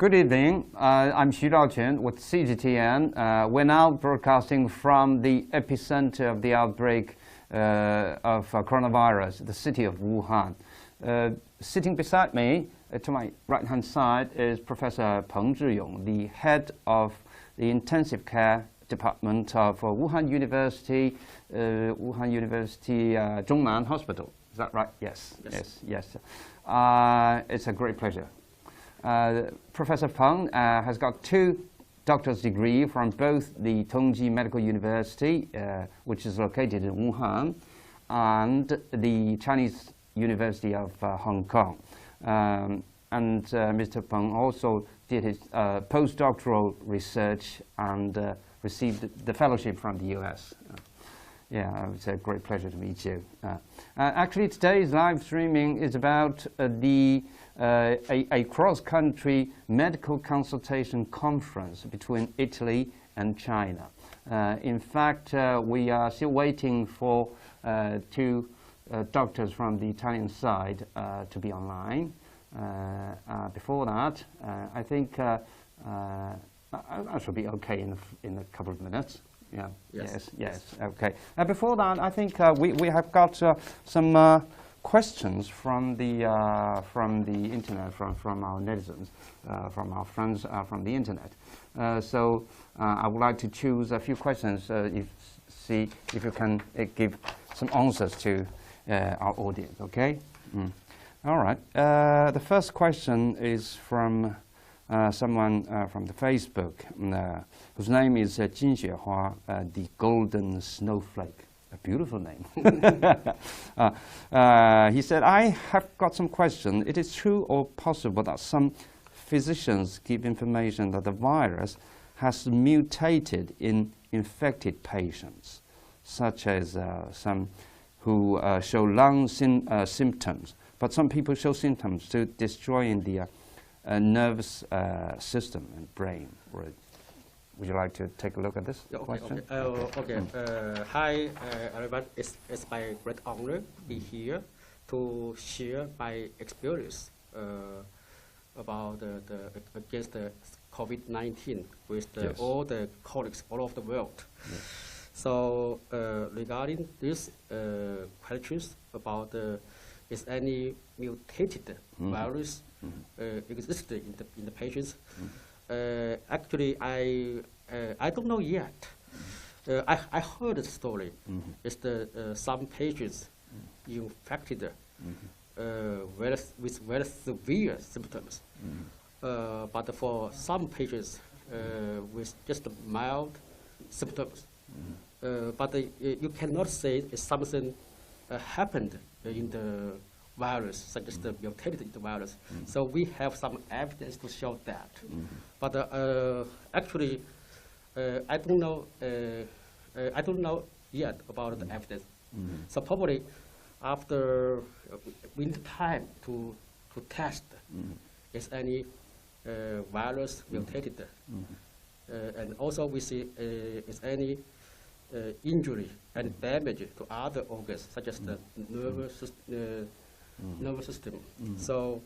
Good evening. I'm Xu Daoquan with CGTN. We're now broadcasting from the epicenter of the outbreak of coronavirus, the city of Wuhan. Sitting beside me, to my right-hand side, is Professor Peng Zhiyong, the head of the intensive care department of Wuhan University Zhongnan Hospital. Is that right? Yes. Yes. It's a great pleasure. Professor Peng has got 2 doctor's degrees from both the Tongji Medical University, which is located in Wuhan, and the Chinese University of Hong Kong. And Mr. Peng also did his postdoctoral research and received the fellowship from the US. Yeah, it's a great pleasure to meet you. Actually, today's live streaming is about a cross-country medical consultation conference between Italy and China. In fact, we are still waiting for 2 doctors from the Italian side to be online. Before that, I think I should be okay in a couple of minutes. Yeah. Yes. Okay. Before that, I think we have got some questions from the internet, from our netizens, from our friends from the internet. So I would like to choose a few questions. See if you can give some answers to our audience. Okay. All right. The first question is from someone from the Facebook, whose name is Jin Xuehua, the Golden Snowflake. A beautiful name. He said, I have got some questions. It is true or possible that some physicians give information that the virus has mutated in infected patients, such as some who show lung symptoms, but some people show symptoms to destroying the nervous system and brain. Would you like to take a look at this question? Hi, everyone. It's my great honor to be here to share my experience about against the COVID-19 with all the colleagues all over the world. Yes. So regarding these questions about is any mutated virus existed in the patients? Actually, I don't know yet. I heard the story. It's some patients infected with very severe symptoms, but for some patients with just mild symptoms. But you cannot say it's something happened in the virus, such as the mutated in the virus. So we have some evidence to show that. But actually, I don't know. I don't know yet about the evidence. So probably after we need time to test is any virus mutated, and also we see is any injury and damage to other organs, such as the nervous system. So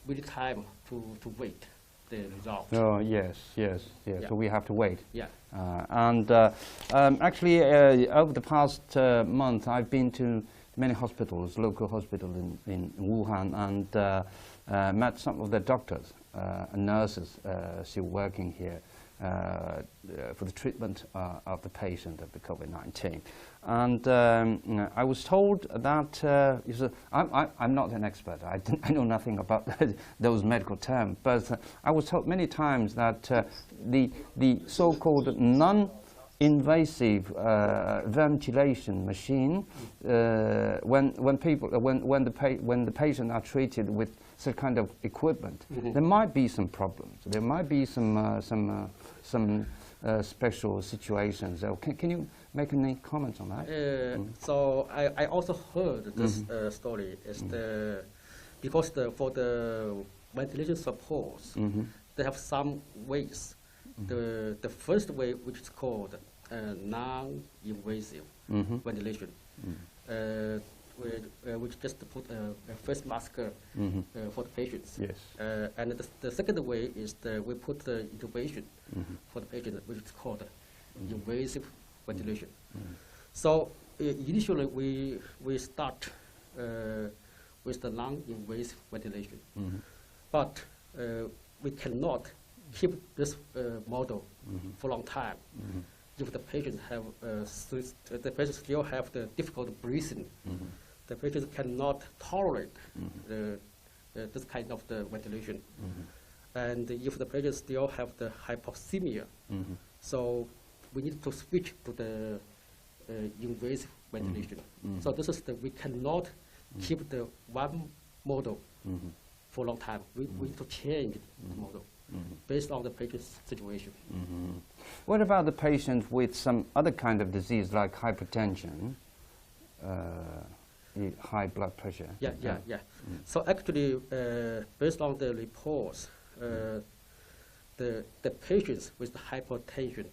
we need time to wait the result. Oh, yes. Yeah. So we have to wait. Yeah. Actually, over the past month, I've been to many hospitals, local hospitals in Wuhan, and met some of the doctors and nurses still working here for the treatment of the patient of the COVID-19. And I was told that, I'm not an expert, I know nothing about those medical terms, but I was told many times that the so-called non-invasive ventilation machine, when the patient are treated with such kind of equipment, there might be some problems. There might be some special situations. Can you make any comments on that? So I also heard this story. Is because for the ventilation supports, they have some ways. The first way, which is called non-invasive ventilation. we just put a face mask for the patients. Yes. And the second way is we put the intubation for the patient, which is called invasive ventilation. So initially we start with the non-invasive ventilation, but we cannot keep this model for a long time. If the patient have the patient still have the difficult breathing, the patient cannot tolerate this kind of the ventilation, and if the patient still have the hypoxemia, so we need to switch to the invasive ventilation. So this is we cannot keep the one model for a long time. We need to change the model based on the patient's situation. What about the patient with some other kind of disease like hypertension, high blood pressure? Yeah. So actually, based on the reports, the patients with hypertension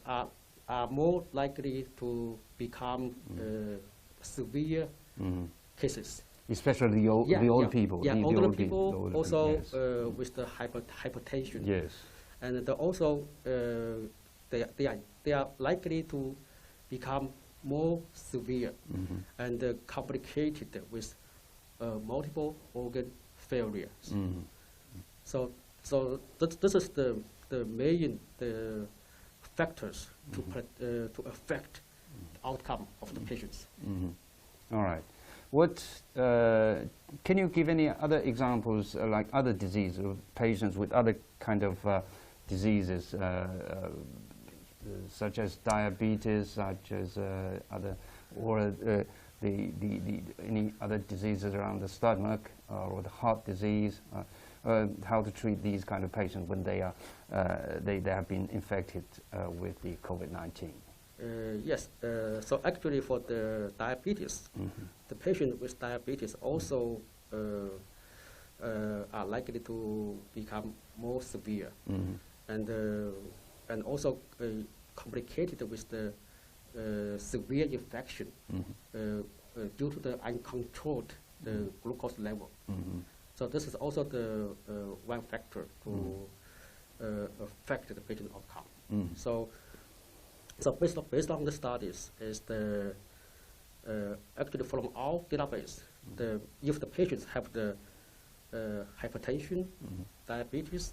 are more likely to become severe cases. Especially the old people. Yeah, the older old people older also yes. with the hypertension. Yes. And also they are likely to become more severe and complicated with multiple organ failures. So this is the main factors to affect the outcome of the patients. All right. What can you give any other examples, like other diseases, of patients with other kind of diseases, such as diabetes, such as other, or any other diseases around the stomach or the heart disease? How to treat these kind of patients when they are they have been infected with the COVID-19? Yes. So actually, for the diabetes, the patient with diabetes also are likely to become more severe, and also complicated with the severe infection due to the uncontrolled glucose level. So this is also the one factor to affect the patient outcome. So based on the studies, is the actually from our database, if the patients have the hypertension, diabetes,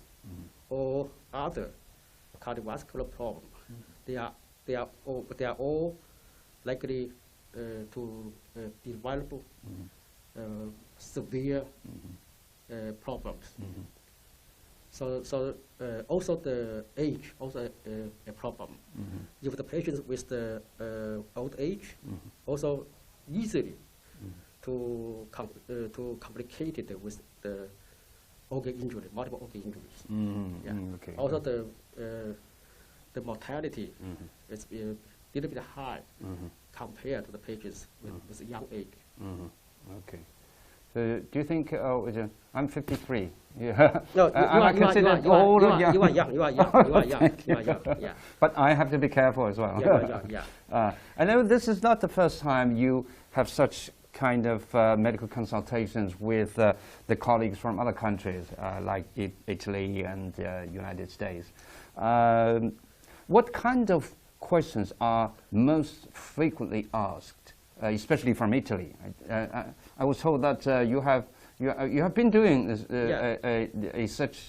or other cardiovascular problem, they are all likely to develop severe problems. So also the age also a problem. If the patients with the old age also easily to complicated with the organ injury, multiple organ injuries. Okay. Also the mortality is a little bit high compared to the patients with young age. Okay. So do you think? I'm 53. Yeah. No, you are young. You are young. Yeah. But I have to be careful as well. Yeah. I know this is not the first time you have such kind of medical consultations with the colleagues from other countries like Italy and United States. What kind of questions are most frequently asked, especially from Italy? I was told that you have been doing this,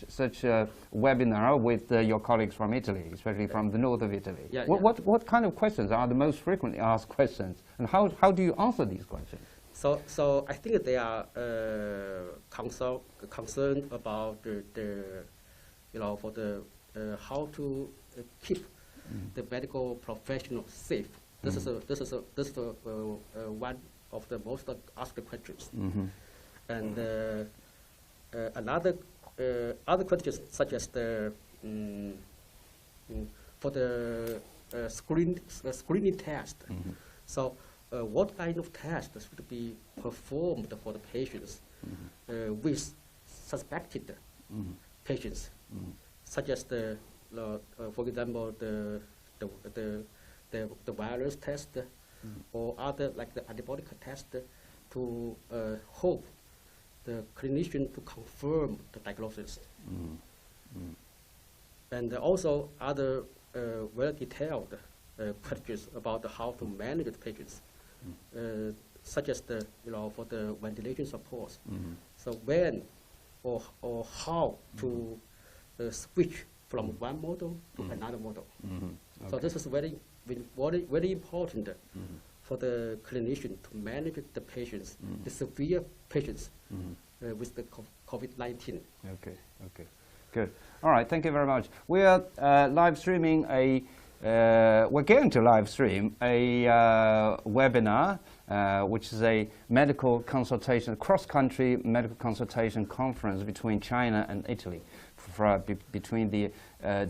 such a webinar with your colleagues from Italy, especially from the north of Italy. What kind of questions are the most frequently asked questions, and how do you answer these questions? So I think they are concerned about for the how to keep the medical professional safe. This is one of the most asked questions. And another other questions such as the for the screening test. So what kind of test should be performed for the patients with suspected patients, such as for example the virus test, or other like the antibody test to hope the clinician to confirm the diagnosis. And also other very detailed questions about how to manage the patients, such as the for the ventilation support. So when or how to switch from one model to another model. Okay. So this is very important for the clinician to manage the patients, the severe patients with the COVID-19. Okay, okay, good. All right, thank you very much. We are live streaming we're going to live stream a webinar, which is a medical consultation, cross-country medical consultation conference between China and Italy, between the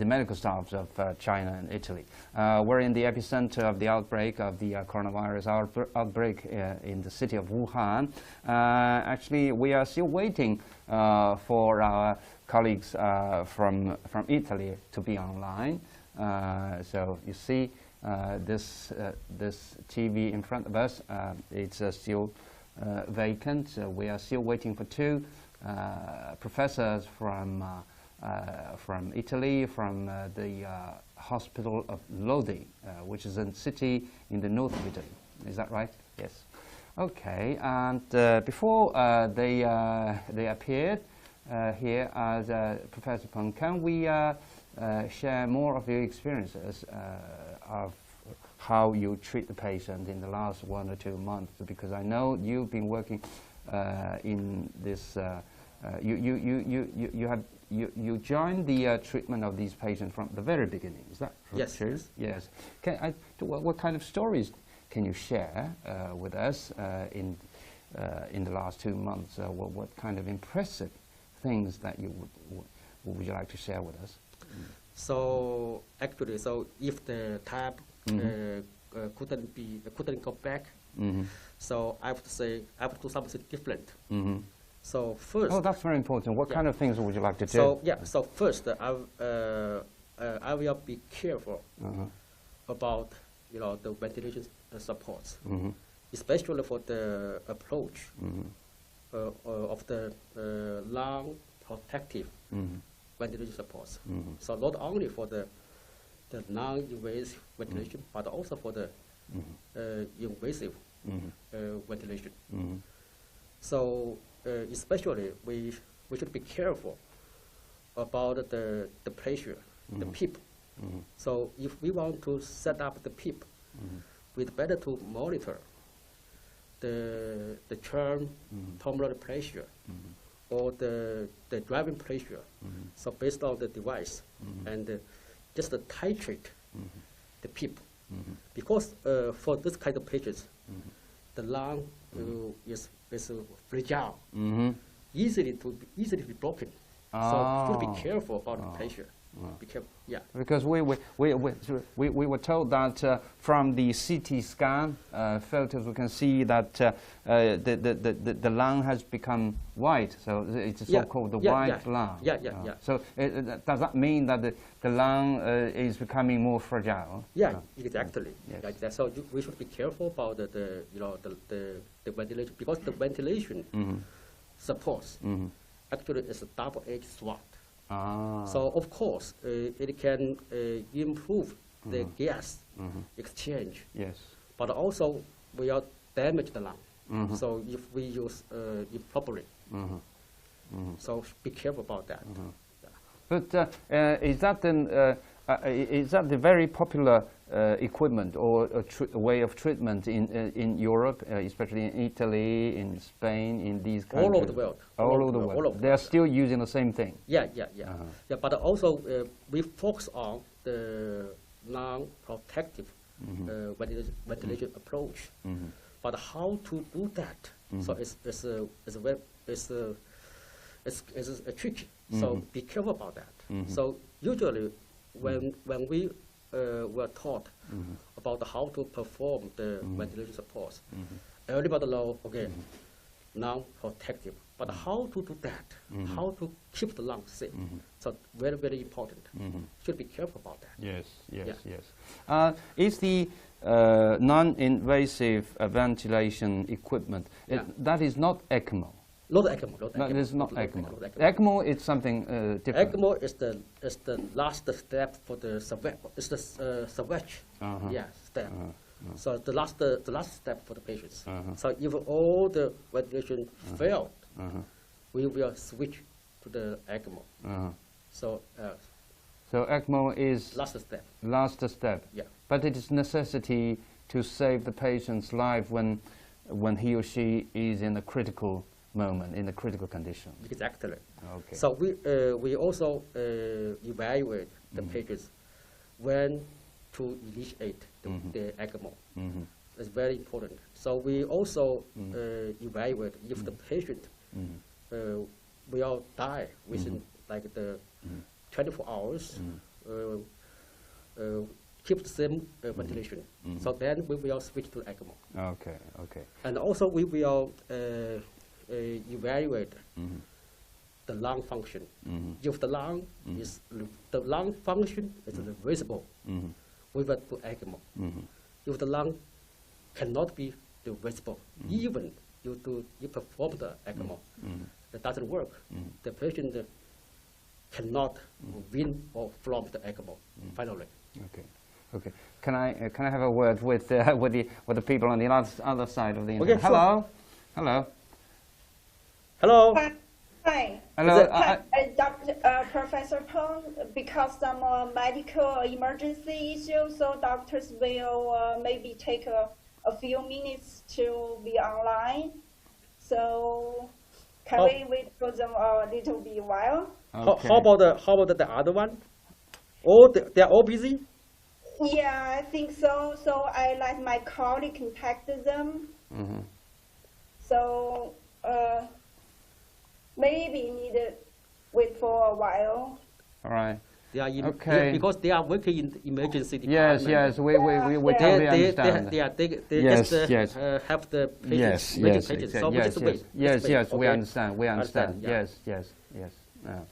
medical staffs of China and Italy. We're in the epicenter of the outbreak of the coronavirus outbreak in the city of Wuhan. Actually, we are still waiting for our colleagues from Italy to be online. So you see this TV in front of us, it's still vacant. So we are still waiting for two professors from Italy, from the hospital of Lodi, which is a city in the north of Italy. Is that right? Yes. Okay. And before they appeared here as Professor Peng, can we share more of your experiences of how you treat the patient in the last 1 or 2 months? Because I know you've been working in this. You joined the treatment of these patients from the very beginning. Is that true? Yes. Yes. What kind of stories can you share with us in the last 2 months? What kind of impressive things that you would you like to share with us? So actually, if the tap couldn't go back, so I have to say I have to do something different. So first, that's very important. What kind of things would you like to do? So so first I will be careful about the ventilation supports, especially for the approach of the lung protective ventilation supports. So not only for the non-invasive ventilation, but also for the invasive ventilation. So especially we should be careful about the pressure, the PEEP. So if we want to set up the PEEP, it's better to monitor the term pulmonary pressure or the driving pressure. So based on the device and just titrate the PEEP. Because for this kind of patients, the lung is fragile, easily to be broken. So you should be careful about the pressure. Be careful. Yeah. Because we were told that from the CT scan photos we can see that the lung has become white, so it's so-called the white lung. Yeah. So does that mean that the lung is becoming more fragile? Yeah, exactly. Yes. Like that. So we should be careful about the ventilation, because the ventilation supports actually is a double-edged sword. So of course it can improve the gas exchange. Yes. But also will damage the lung. So if we use improperly. So be careful about that. But is that the very popular equipment or a way of treatment in Europe, especially in Italy, in Spain, in these countries? All over the world. All over the world. They are still using the same thing. Yeah. But also we focus on the non-protective ventilation approach. But how to do that? So it's tricky. So be careful about that. So usually when we were taught about how to perform the ventilation supports, everybody knows, okay, non-protective. But how to do that? How to keep the lung safe? So very, very important. Should be careful about that. Yes, yes, Yeah. yes. Is the non-invasive ventilation equipment, Yeah. that is not ECMO? Not ECMO. Not No, ECMO. it is not not ECMO. not ECMO is something different. ECMO is the last step for the salvage. Yeah, step. So the last step for the patients. So if all the ventilation failed, we will switch to the ECMO. So So ECMO is last step. last step. Yeah. But it is necessity to save the patient's life when he or she is in a critical moment, in a critical condition. Exactly. Okay. So we also evaluate the patients when to initiate the ECMO. It's very important. So we also evaluate if the patient will die within like the 24 hours, keep the same ventilation. So then we will switch to ECMO. Okay, okay. And also we will evaluate the lung function. If the lung function is reversible, we will do ECMO. If the lung cannot be reversible, even you perform the ECMO, that doesn't work. The patient cannot win or from the ECMO. Finally. Okay. Okay. Can I have a word with the people on the other side of the internet? Okay, sure. Hello. Hello. Hello. Hi. Hello. Dr. Professor Peng, because some medical emergency issues, so doctors will maybe take a few minutes to be online. So can we wait for them a little bit while? Okay. How about the other one? Oh, they are all busy. Yeah, I think so. So I let my colleague contact them. So maybe need to wait for a while. All right. They are Okay. because they are working in the emergency Yes, department. yes. We totally understand. They Yes, just yes. Have the Yes, patients, yes, patients. yes, So we yes, just yes, wait. yes, Just wait, yes. We okay? understand. We understand. Understand, yeah. Yes, yes, yes.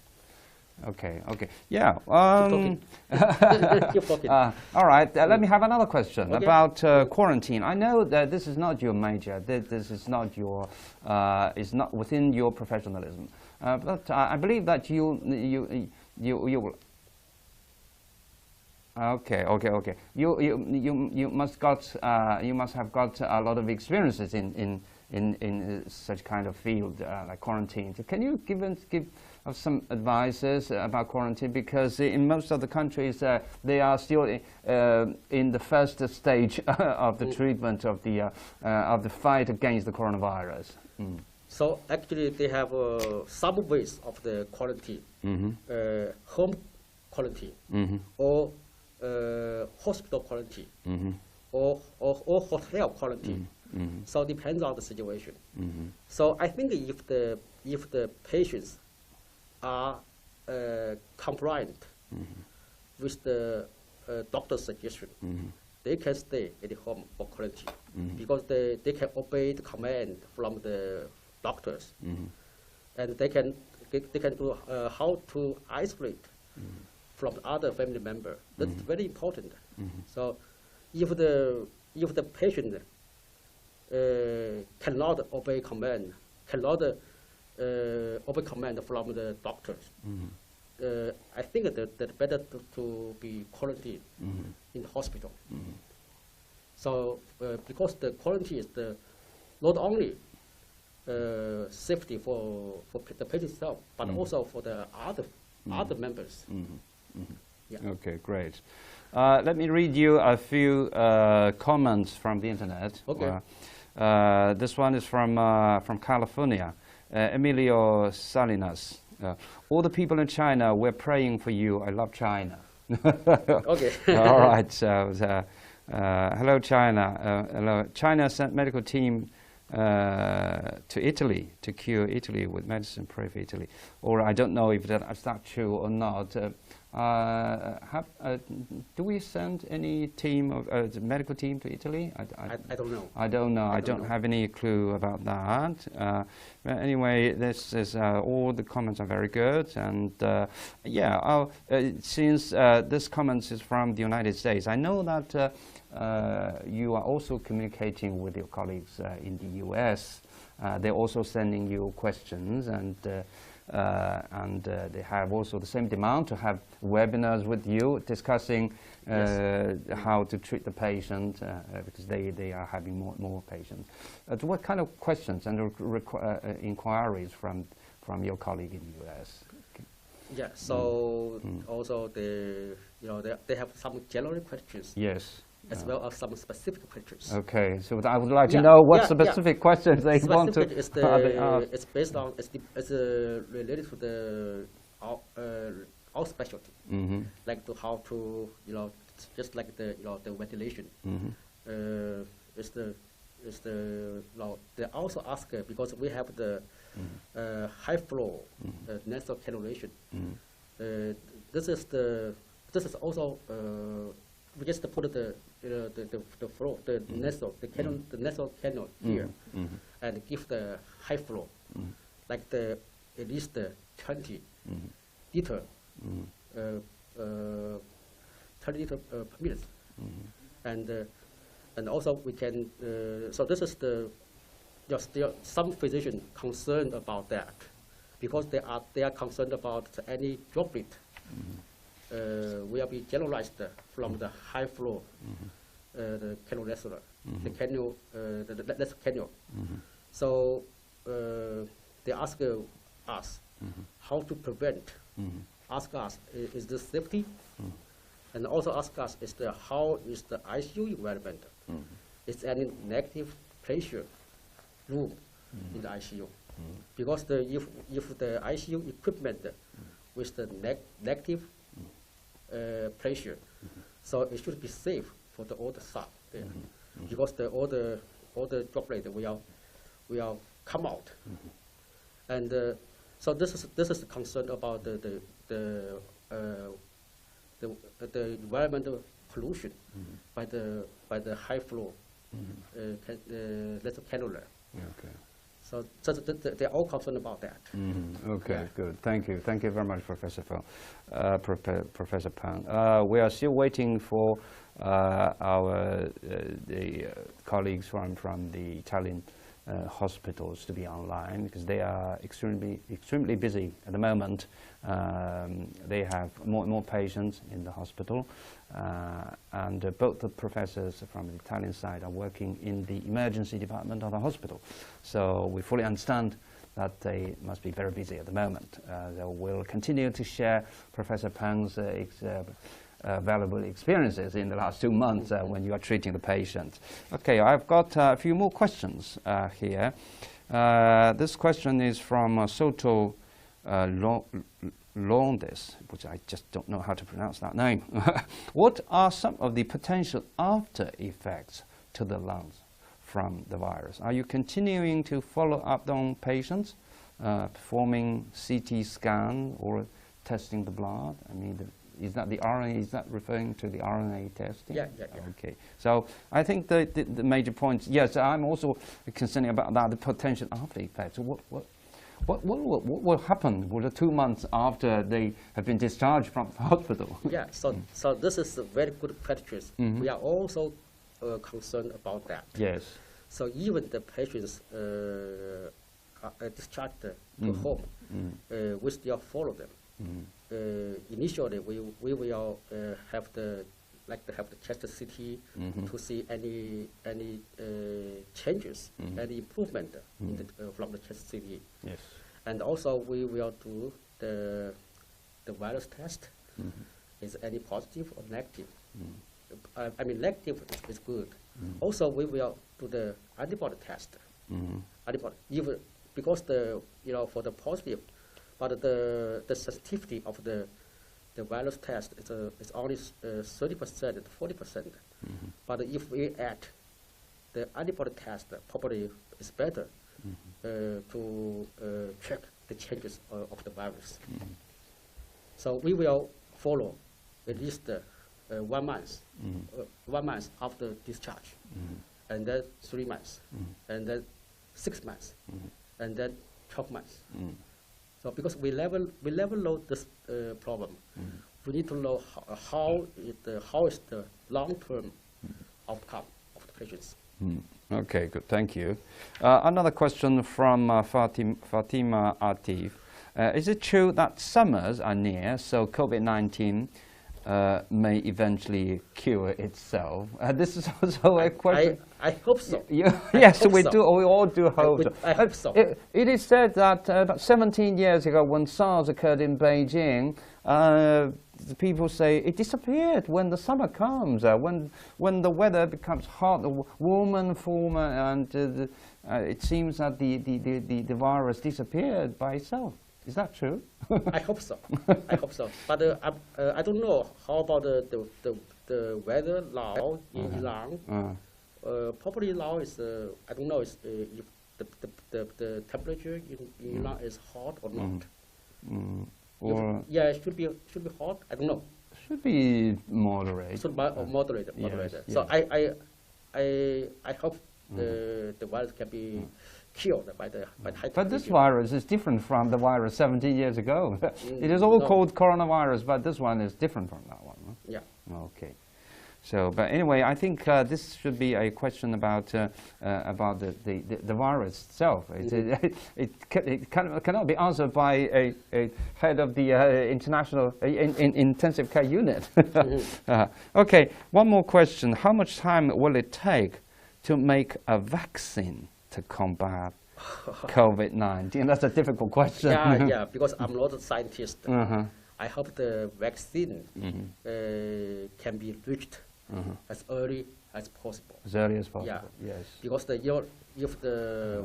Okay, okay. Yeah. Keep talking. All right. Let me have another question Okay. about quarantine. I know that this is not your major. This is not your. Is not within your professionalism. But I believe that you. Okay, okay, okay. You must have got a lot of experiences in such kind of field like quarantine. So can you give us some advices about quarantine? Because in most of the countries they are still in the first stage of the treatment of the fight against the coronavirus. So actually, they have some ways of the quarantine, home quarantine, or hospital quarantine, or hotel quarantine. So it depends on the situation. So I think if the patients are compliant with the doctor's suggestion, they can stay at home for quarantine because they can obey the command from the doctors, and they can do how to isolate from the other family member. That's very important. So if the patient cannot obey command, cannot obey command from the doctors, I think that better to be quarantined in the hospital. So because the quarantine is not only safety for the patient itself, but also for the other members. Yeah. Okay, great. Let me read you a few comments from the internet. Okay. This one is from California. Emilio Salinas. All the people in China, we're praying for you. I love China. Okay. All right. So, hello, China. Hello. China sent medical team to Italy to cure Italy with medicine. Pray for Italy. Or I don't know if that's not true or not. Do we send any team of the medical team to Italy? I don't know. I don't know. I don't have any clue about that. But anyway, this is all the comments are very good, and yeah. Since this comment is from the United States, I know that you are also communicating with your colleagues in the U.S. They're also sending you questions, and they have also the same demand to have webinars with you discussing how to treat the patient because they are having more patients. What kind of questions and inquiries from your colleague in the U.S.? Yeah. So also they have some general questions. Yes. As well as some specific questions. Okay, so I would like to know what specific questions they want to. It's based on it's related to the our specialty, like to how to just like the the ventilation. They also ask because we have the high flow nasal cannulation. This is also we just put the flow, the nasal, the nasal canal here, and give the high flow, like at least 20 liter, 30 liter per minute, and also we can. So this is still some physicians concerned about that, because they are concerned about any droplet. Will be generalized from the high flow, the cannular, the canal, the nasal canal. So they ask us how to prevent. Ask us, is this safety? And also ask us, how is the ICU environment? Is any negative pressure room in the ICU? Because if the ICU equipment with the negative pressure, so it should be safe for all the staff there, because all the droplet will come out, and so this is a concern about the environmental pollution by the high flow nasal cannula. Okay. So they're all concerned about that. Okay, good. Thank you. Thank you very much, Professor Professor Pang. We are still waiting for the colleagues from the Italian hospitals to be online, because they are extremely busy at the moment. They have more and more patients in the hospital, and both the professors from the Italian side are working in the emergency department of the hospital. So we fully understand that they must be very busy at the moment. They will continue to share Professor Pang's valuable experiences in the last 2 months when you are treating the patient. Okay, I've got a few more questions here. This question is from Soto Londes, which I just don't know how to pronounce that name. What are some of the potential after effects to the lungs from the virus? Are you continuing to follow up on patients, performing CT scan or testing the blood? I mean, is that the RNA? Is that referring to the RNA testing? Yeah. Okay. So I think the major points. Yes, I'm also concerned about that, the potential after effects. What will happen with the 2 months after they have been discharged from the hospital? Yeah. So this is a very good question. We are also concerned about that. Yes. So even the patients are discharged to home, we still follow them. Initially, we will have the chest CT to see any changes, any improvement from the chest CT. Yes. And also we will do the virus test. Is any positive or negative? I mean, negative is good. Also, we will do the antibody test. Antibody, even because for the positive. But the sensitivity of the virus test is only 30% to 40%. But if we add the antibody test, probably it's better to check the changes of the virus. So we will follow at least 1 month, 1 month after discharge, and then 3 months, and then 6 months, and then 12 months. So because we never know this problem, we need to know how is the long-term outcome of the patients. Okay, good. Thank you. Another question from Fatima Atif. Is it true that summers are near, so COVID-19 may eventually cure itself? This is also a question. I hope so. Yes, we do. We all do hope so. I hope so. It is said that about 17 years ago, when SARS occurred in Beijing, the people say it disappeared when the summer comes, when the weather becomes hot, warmer and warmer, and it seems that the virus disappeared by itself. Is that true? I hope so. I hope so. But I don't know how about the weather now in Iran. Probably now is I don't know if the temperature in Iran is hot or not. Yeah, it should be hot. I don't know. Should be moderate. Should be moderate. Yes, So yes. I hope the virus can be cured by the high temperature. But this virus is different from the virus 17 years ago. It is all called coronavirus, but this one is different from that one. Huh? Yeah. Okay. So, but anyway, I think this should be a question about the virus itself. It cannot be answered by a head of the international intensive care unit. Okay, one more question. How much time will it take to make a vaccine to combat COVID-19? That's a difficult question. Yeah, because I'm not a scientist. I hope the vaccine can be reached as early as possible. As early as possible. Yeah. Yes. Because if the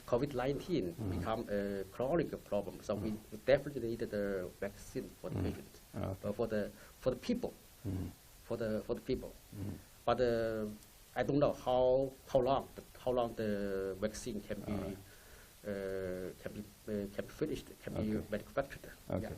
COVID-19 become a chronic problem, so we definitely need the vaccine for the patient, for the people, for the people. But I don't know how long the vaccine can be finished, can be manufactured, can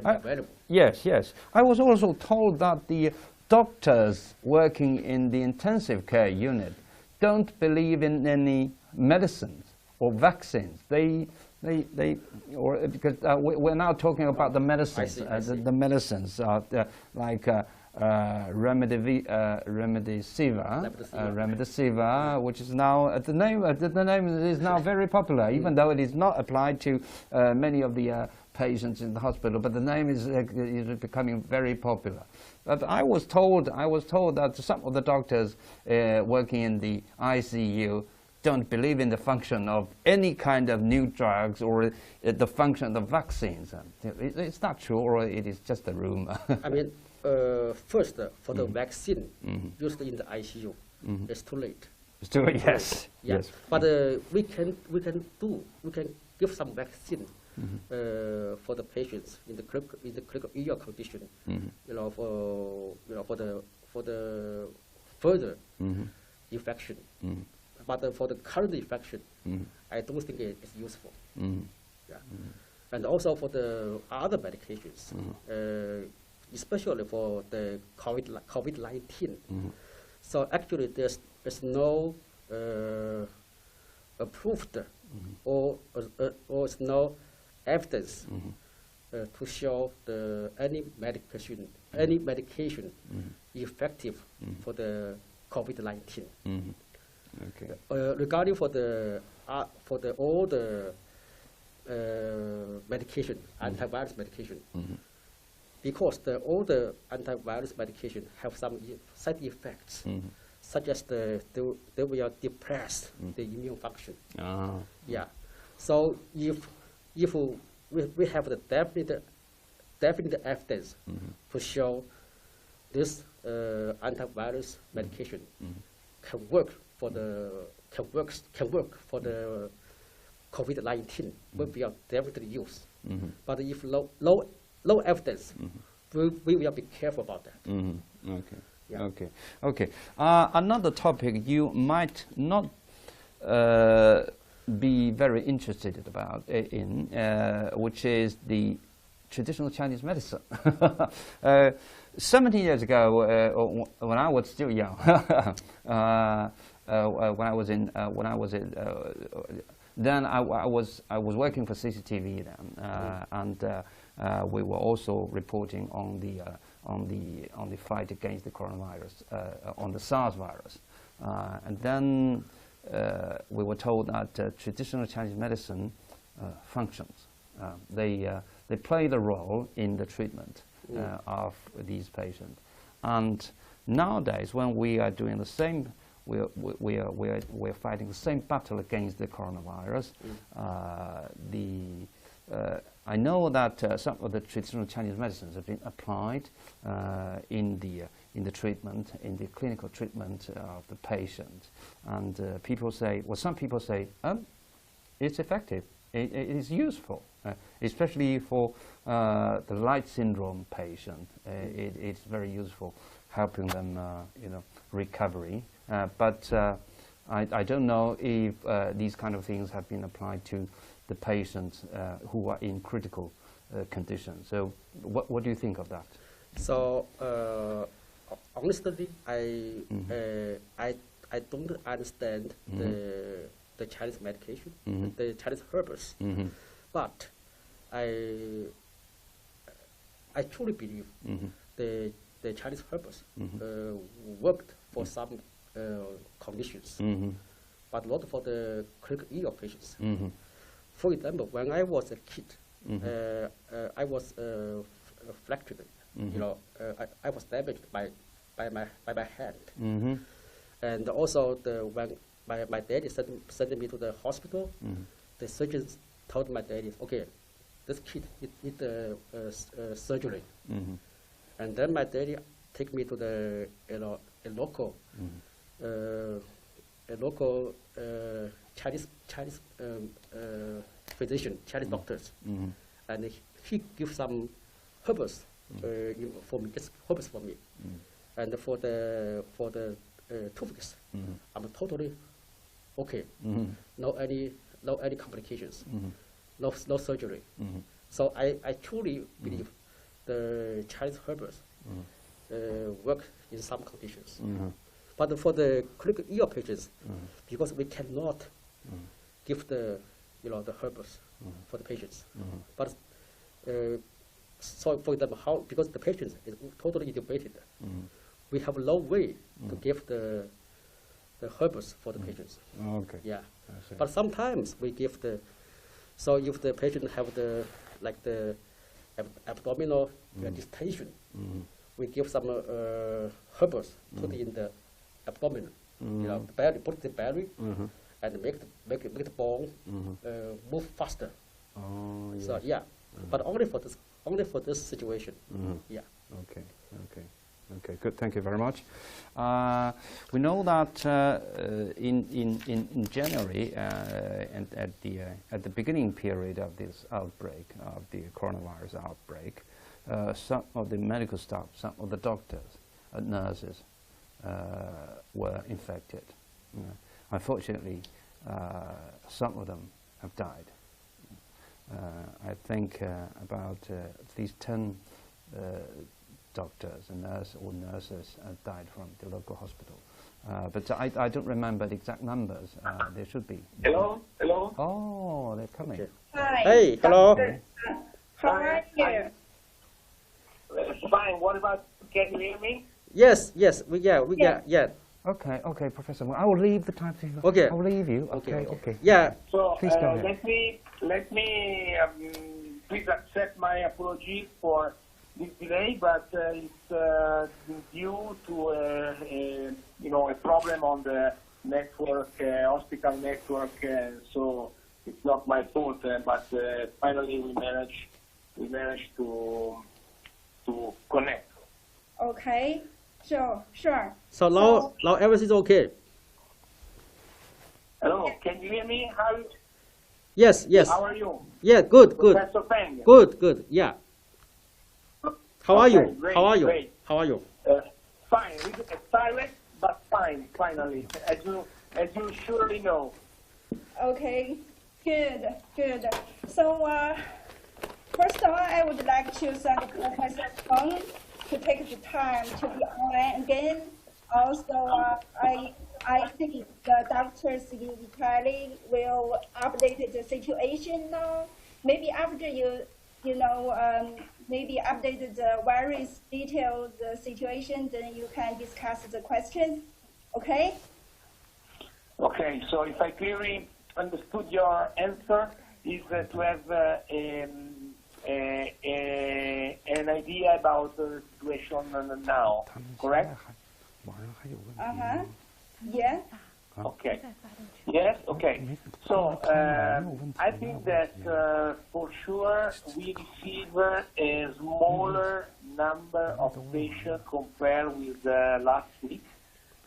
be available. Yes. I was also told that the doctors working in the intensive care unit don't believe in any medicines or vaccines. Because we're now talking about the medicines. I see. The medicines like remdesivir, which is now the name is now very popular, even though it is not applied to many of the patients in the hospital. But the name is becoming very popular. But I was told that some of the doctors working in the ICU don't believe in the function of any kind of new drugs or the function of vaccines. It's not true, or it is just a rumor. I mean, first, for the vaccine used in the ICU, it's too late. It's too late. Yes. Yeah. Yes. But we can give some vaccine for the patients in the critical ill condition. For the further infection. But for the current infection, I don't think it's useful. Yeah. And also for the other medications, especially for the COVID-19. So actually, there's no approved or no evidence to show any medication effective for the COVID-19. Okay. Regarding for all the medication, antivirus medication, because all the antivirus medication have some side effects, such as they will depress the immune function. Yeah. So if we have the definite evidence to show this antivirus medication can work for the COVID-19, we will definitely use. But if low evidence, we will be careful about that. Okay. Yeah. Okay. Another topic you might not be very interested about which is the traditional Chinese medicine. 17 years ago, when I was still young, then I was working for CCTV then, and we were also reporting on the fight against the coronavirus, on the SARS virus, and then we were told that traditional Chinese medicine functions. They play the role in the treatment of these patients, and nowadays when we are doing the same. We're fighting the same battle against the coronavirus. I know that some of the traditional Chinese medicines have been applied in the treatment, in the clinical treatment of the patient, and people say, well, some people say, it's effective, it is useful, especially for the light syndrome patient. It's very useful, helping them, recovery. But I don't know if these kind of things have been applied to the patients who are in critical conditions. So what do you think of that? So honestly, I don't understand the Chinese medication, the Chinese herbs, but I truly believe the Chinese herbs worked for some conditions, but not for the critical ill patients. For example, when I was a kid, I was fractured. I was damaged by my hand, and also when my daddy sent me to the hospital, the surgeons told my daddy, okay, this kid need surgery, and then my daddy take me to the a local Chinese physician, Chinese doctors, and he give some herbs for me, just herbs for me, and for the toothaches, I'm totally okay, no any complications, no surgery. So I truly believe the Chinese herbs work in some conditions. But for the critical ill patients, because we cannot give the herbs for the patients. But so for example, because the patient is totally intubated, we have no way to give the herbs for the patients. Okay. Yeah. But sometimes we give so if the patient have the abdominal distension, we give some herbs put in the abdomen, put the belly, and make the bone move faster. Oh, yes. So yeah, but only for this situation. Yeah. Okay, good. Thank you very much. We know that in January and at the beginning period of this outbreak, of the coronavirus outbreak, some of the medical staff, some of the doctors, nurses, were infected. Unfortunately, some of them have died. I think about at least 10 doctors and nurses died from the local hospital. But I don't remember the exact numbers. There should be. Hello? Oh, they're coming. Okay. Hi. Hey, hello. How are you? Fine. What about, can you hear me? Yes. Yeah. Okay, Professor. I will leave the time to you. Okay. I will leave you. Okay. Okay. Yeah. So Please go ahead. let me please accept my apology for this delay, but it's due to a problem on the network, hospital network, so it's not my fault. But finally we managed to connect. Okay. Sure. So now everything's okay. Hello, can you hear me? Yes. How are you? Yeah, good. Professor Feng. Good. Yeah. How are you? Great, How are you? great. How are you? Fine. Silent, but fine. Finally, as you surely know. Okay. Good. So First of all, I would like to thank Professor Peng to take the time to be online again. Also, I think the doctors in Italy will update the situation now. Maybe after maybe update the various detailed situation, then you can discuss the questions. Okay? Okay, so if I clearly understood your answer, is to have an idea about the situation now, correct? Yeah. Okay. Yes. Okay. So I think that for sure we receive a smaller number of patients compared with last week,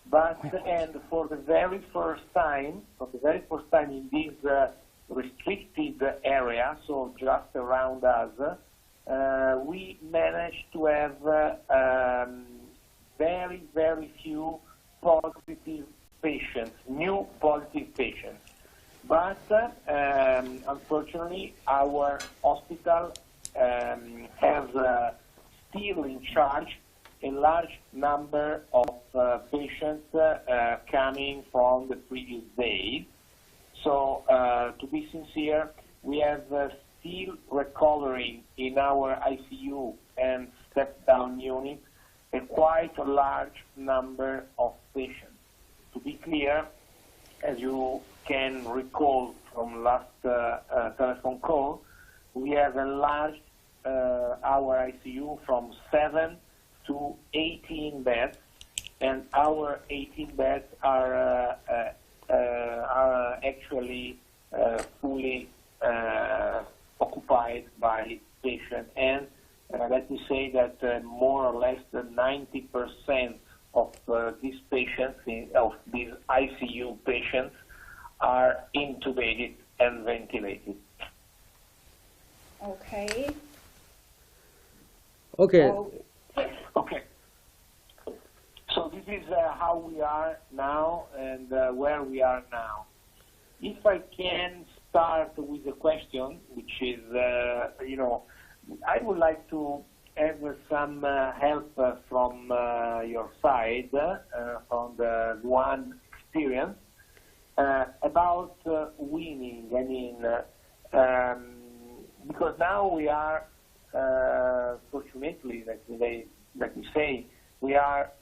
but and for the very first time in this restricted area, so just around us, we managed to have very, very few positive patients, new positive patients. But unfortunately, our hospital has still in charge a large number of patients coming from the previous days. So, to be sincere, we have still recovering in our ICU and step-down unit a quite large number of patients. To be clear, as you can recall from last telephone call, we have enlarged our ICU from 7 to 18 beds, and our 18 beds are actually fully occupied by patients. And let me say that more or less than 90% of these patients, of these ICU patients, are intubated and ventilated. Okay. Okay. Okay. So this is how we are now and where we are now. If I can start with a question, which is, I would like to have some help from your side, from the one experience, about weaning. I mean, because now we are, fortunately, let me say, we are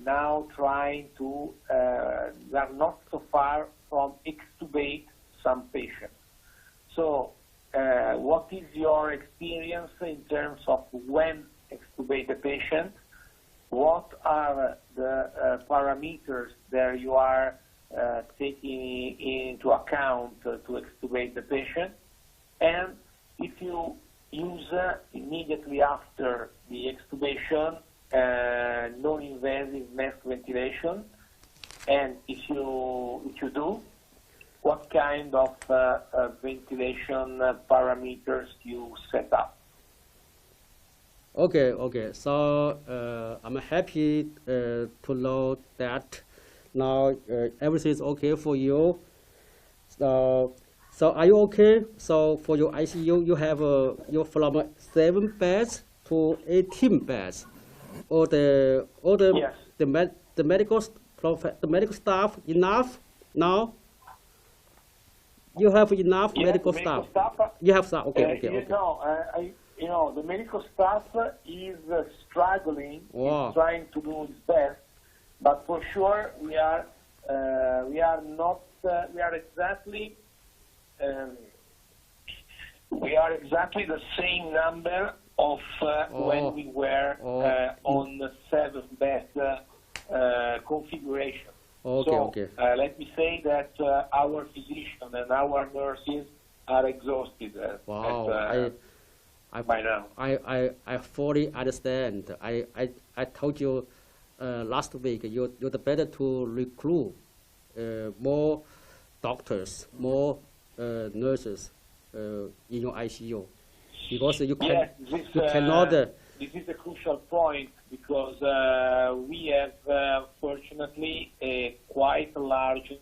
now trying to, we are not so far from extubate some patients. So, what is your experience in terms of when extubate a patient? What are the parameters that you are taking into account to extubate the patient? And if you use immediately after the extubation non-invasive mask ventilation, and if you do, what kind of ventilation parameters you set up? Okay. So I'm happy to know that now everything is okay for you. So are you okay? So for your ICU, you have you from 7 beds to 18 beds, or Yes. the medical staff enough now? You have enough Yes, medical the staff. staff. You have staff. Okay. The medical staff is struggling, Wow. is trying to do its best, but for sure we are exactly the same number of when we were on the 7-bed configuration. Okay. Let me say that our physicians and our nurses are exhausted Wow. by now. I fully understand. I told you last week you're better to recruit more doctors, more nurses in your ICU, because you cannot. This is a crucial point because we have fortunately a quite large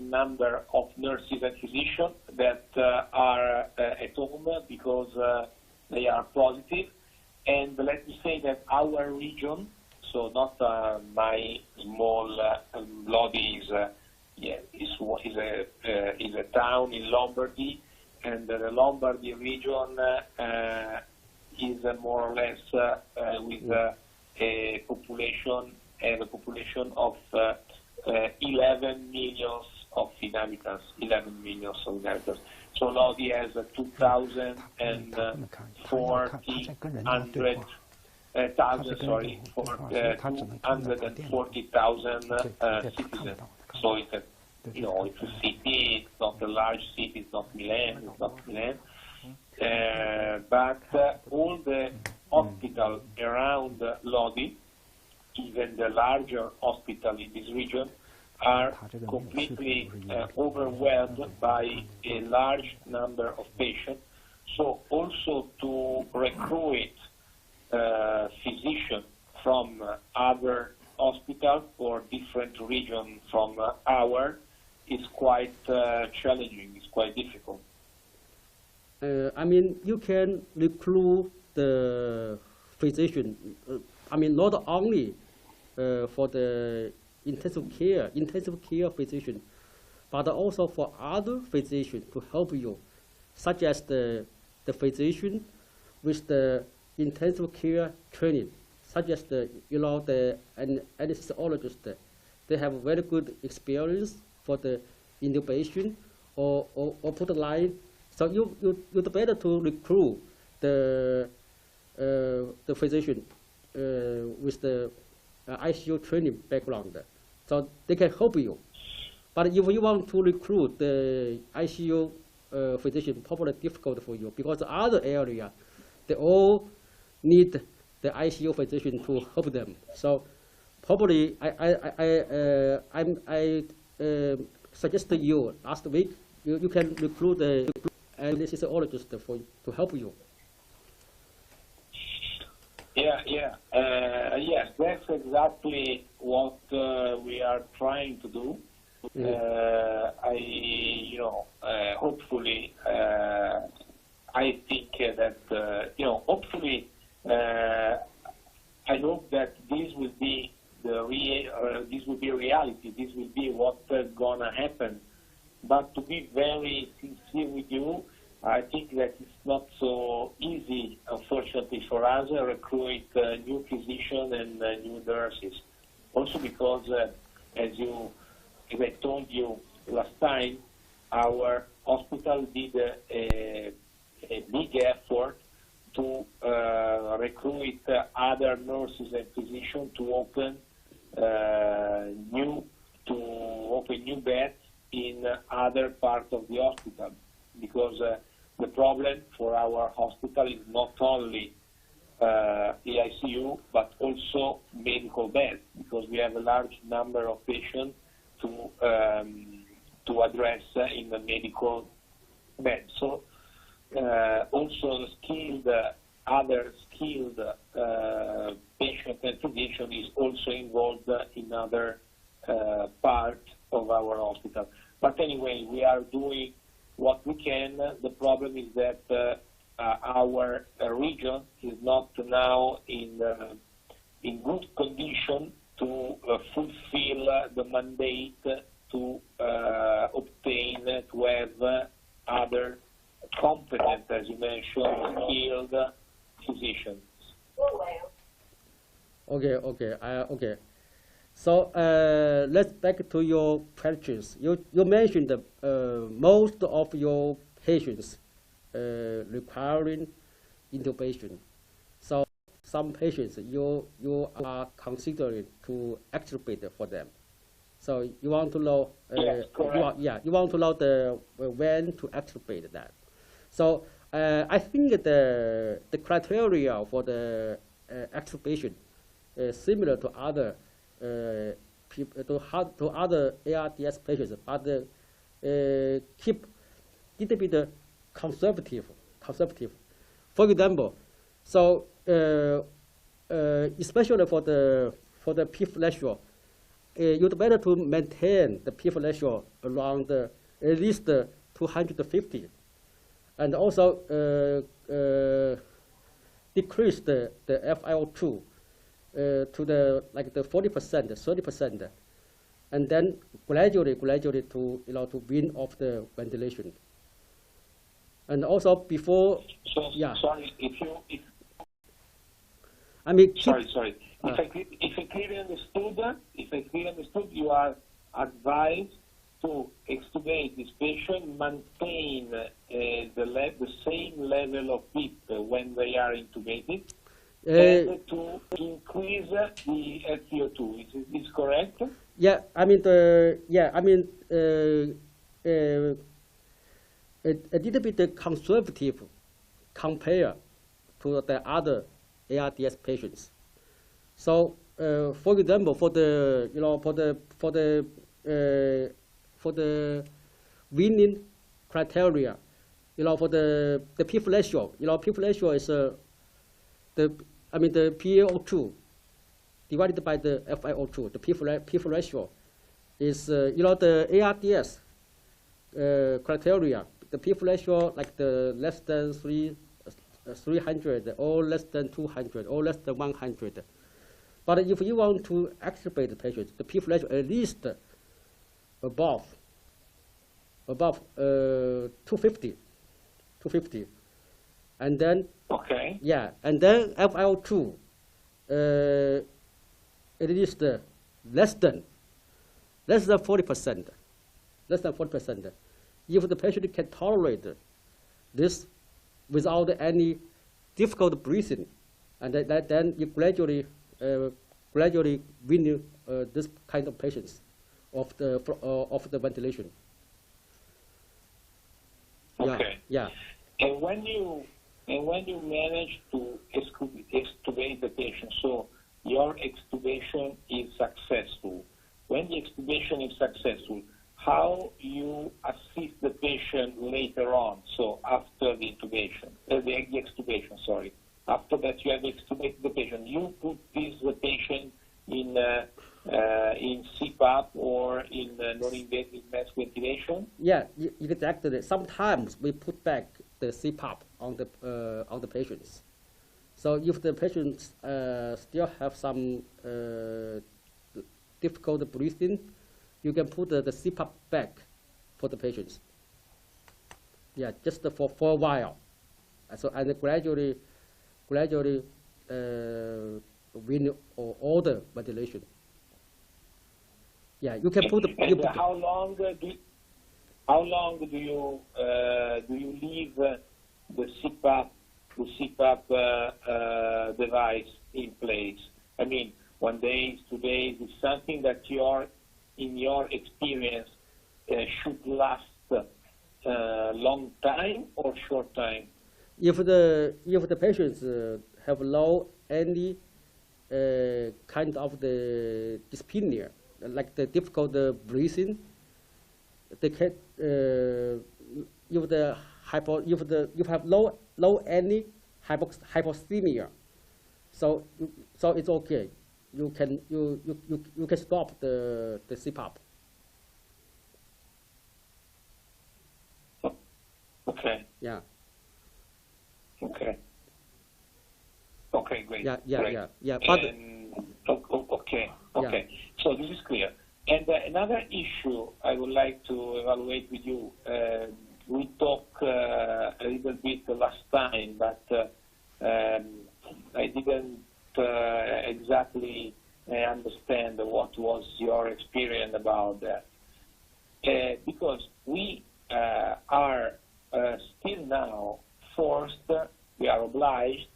increasing number of nurses and physicians that are at home because they are positive. And let me say that our region, so not my small Lodi is a town in Lombardy, and the Lombardy region is more or less with a population of 11 million of inhabitants. 11 million of inhabitants. So Lodi has 2,000 240,000 citizens. So it's a, it's a city. It's not a large city. It's not Milan. But all the hospitals around Lodi, even the larger hospital in this region, are completely overwhelmed by a large number of patients. So also to recruit physicians from other hospitals or different regions from ours is quite challenging, it's quite difficult. I mean, you can recruit the physician, not only for the intensive care physician, but also for other physicians to help you, such as the physician with the intensive care training, such as the anesthesiologist. They have very good experience for the intubation or put the line. So you're better to recruit the physician with the ICU training background, so they can help you. But if you want to recruit the ICU physician, probably difficult for you because the other area, they all need the ICU physician to help them. So probably I suggested you last week you can recruit the anesthesiologist to help you. Yes, that's exactly what we are trying to do. Hopefully, I think that hopefully, I hope that this will be this will be reality. This will be what's gonna happen. But to be very sincere with you, I think that it's not so easy, unfortunately, for us to recruit new physicians and new nurses. Also because, as I told you last time, our hospital did a big effort to recruit other nurses and physicians to open new beds in other parts of the hospital, because the problem for our hospital is not only the ICU, but also medical beds, because we have a large number of patients to address in the medical bed. So also other skilled patient and physician is also involved in other part of our hospital. But anyway, we are doing what we can. The problem is that our region is not now in good condition to fulfill the mandate to obtain, to have other competent, as you mentioned, skilled physicians. Okay. So let's back to your questions. You mentioned most of your patients requiring intubation. So some patients you are considering to extubate for them. So you want to know you want to know the when to extubate that. So I think the criteria for the extubation is similar to other to other ARDS patients, but keep a little bit conservative. For example, so especially for the PIF ratio, you'd better to maintain the PF ratio around at least 250, and also decrease the FiO2 to the 40%, 30%, and then gradually to to wean off the ventilation. And also before, So, yeah. sorry, I mean, sorry. If I clearly understood, you are advised to extubate this patient, maintain the same level of PEEP when they are intubated, and to increase the FiO2. Is this correct? Yeah, I mean a little bit conservative compared to the other ARDS patients. So, for example, for the weaning criteria, for the PF ratio, PF ratio is the PaO2 divided by the FiO2. The PF ratio is the ARDS criteria. The PF ratio like the less than 300 or less than 200 or less than 100. But if you want to extubate the patient, the PF ratio at least above 250, and then and then FiO2 at least less than 40%, If the patient can tolerate this without any difficult breathing, and then you gradually wean this kind of patients of the ventilation. Okay. Yeah. And when you manage to extubate the patient, so your extubation is successful. When the extubation is successful, how you assist the patient later on? So after the intubation, the extubation, sorry. After that, you have extubated the patient. You put the patient in CPAP or in non-invasive mask ventilation. Yeah, exactly. Sometimes we put back the CPAP on the patients. So if the patients still have some difficult breathing, you can put the CPAP back for the patients. Yeah, just for a while. So and gradually wean all the ventilation. Yeah, you can put the. How long do you leave the CPAP device in place? I mean, 1 day, 2 days is something that in your experience should last long time or short time? If the patients have any kind of the dyspnea, like the difficult breathing, they can if you have low any hypoxemia, so it's okay. You can stop the CPAP. Okay. Yeah. Okay. Okay, great. Yeah. But okay. Yeah. So this is clear. And another issue I would like to evaluate with you. We talked a little bit last time, but I didn't exactly understand what was your experience about that. Because we are still now forced, we are obliged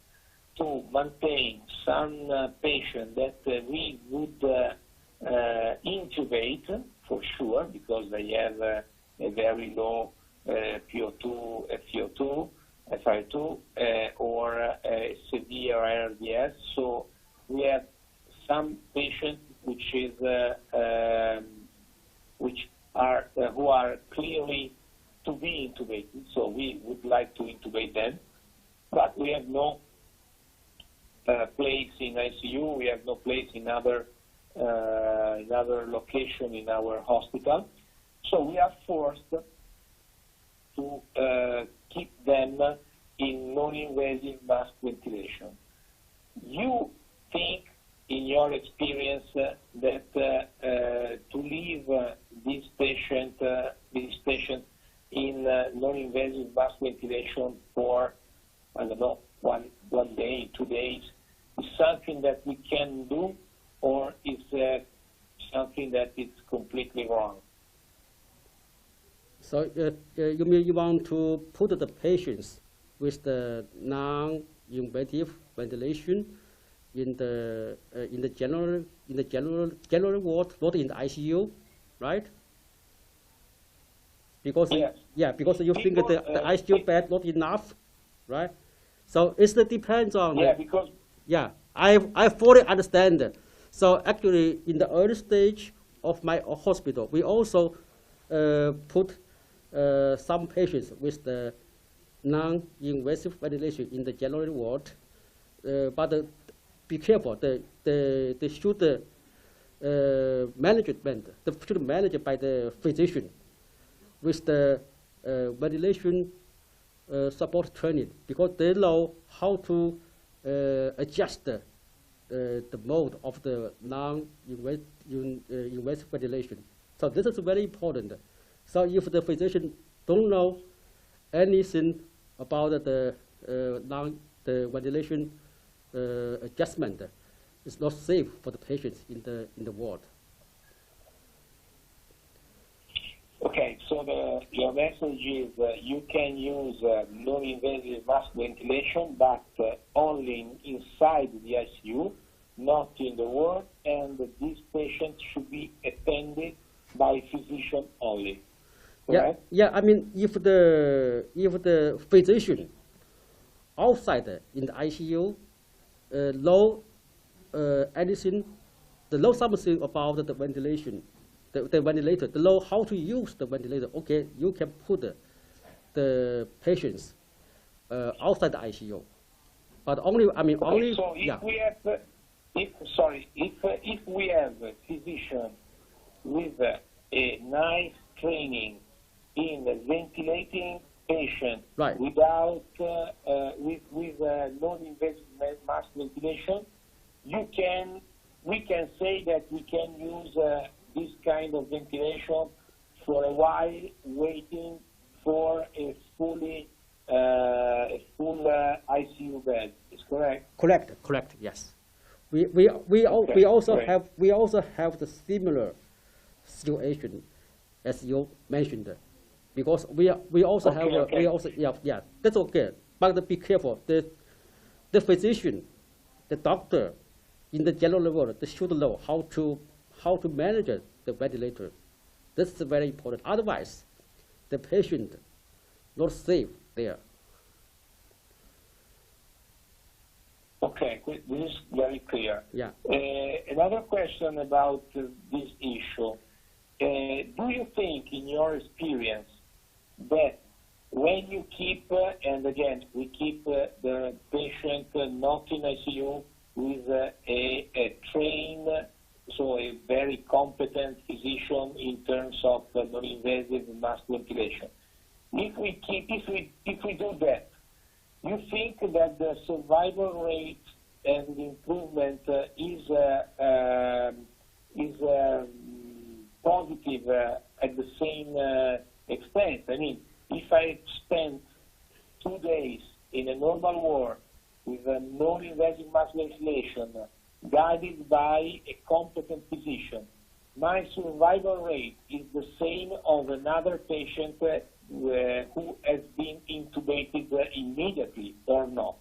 to maintain some patients that we would intubate for sure because they have a very low PO2, FiO2, FiO2, or severe ARDS. So we have some patients who are clearly to be intubated. So we would like to intubate them, but we have no place in ICU. We have no place in other another location in our hospital. So we are forced to keep them in non-invasive mask ventilation. You think, in your experience, that to leave this patient in non-invasive mask ventilation for, I don't know, one day, 2 days, is something that we can do, or is something that is completely wrong? So you mean you want to put the patients with the non-invasive ventilation in the general ward, not in the ICU, right? Because yes. Yeah, because you think that the ICU bed not enough, right? So it depends on. Yeah, because. Yeah, I fully understand. So actually, in the early stage of my hospital, we also put some patients with the non-invasive ventilation in the general ward, but be careful. They should managed by the physician with the ventilation support training, because they know how to adjust the mode of the non-invasive ventilation. So this is very important. So if the physician don't know anything about the ventilation adjustment, it's not safe for the patients in the ward. Okay, so your message is you can use non-invasive mask ventilation, but only inside the ICU, not in the ward, and these patients should be attended by physician only. Correct? Yeah. I mean, if the physician outside in the ICU know anything, they know something about the ventilation. The ventilator, they know how to use the ventilator. Okay, you can put the patients outside the ICU, but only, I mean, okay, only. So if yeah. we have, if we have a physician with a nice training in ventilating patients, right, without with non-invasive mask ventilation, we can say that we can use this kind of ventilation for a while, waiting for a full ICU bed. Is correct? Correct. Yes. We also great. have the similar situation as you mentioned, because we also have we also that's okay. But be careful. The physician, the doctor, in the general ward, they should know how to manage the ventilator. This is very important. Otherwise, the patient not safe there. Okay, this is very clear. Yeah. Another question about this issue. Do you think, in your experience, that when you keep, and again, we keep the patient not in ICU with a trained, so a very competent physician in terms of non-invasive mask ventilation. If we do that, you think that the survival rate and improvement is positive at the same extent? I mean, if I spend 2 days in a normal ward with a non-invasive mask ventilation, guided by a competent physician, my survival rate is the same of another patient who has been intubated immediately or not?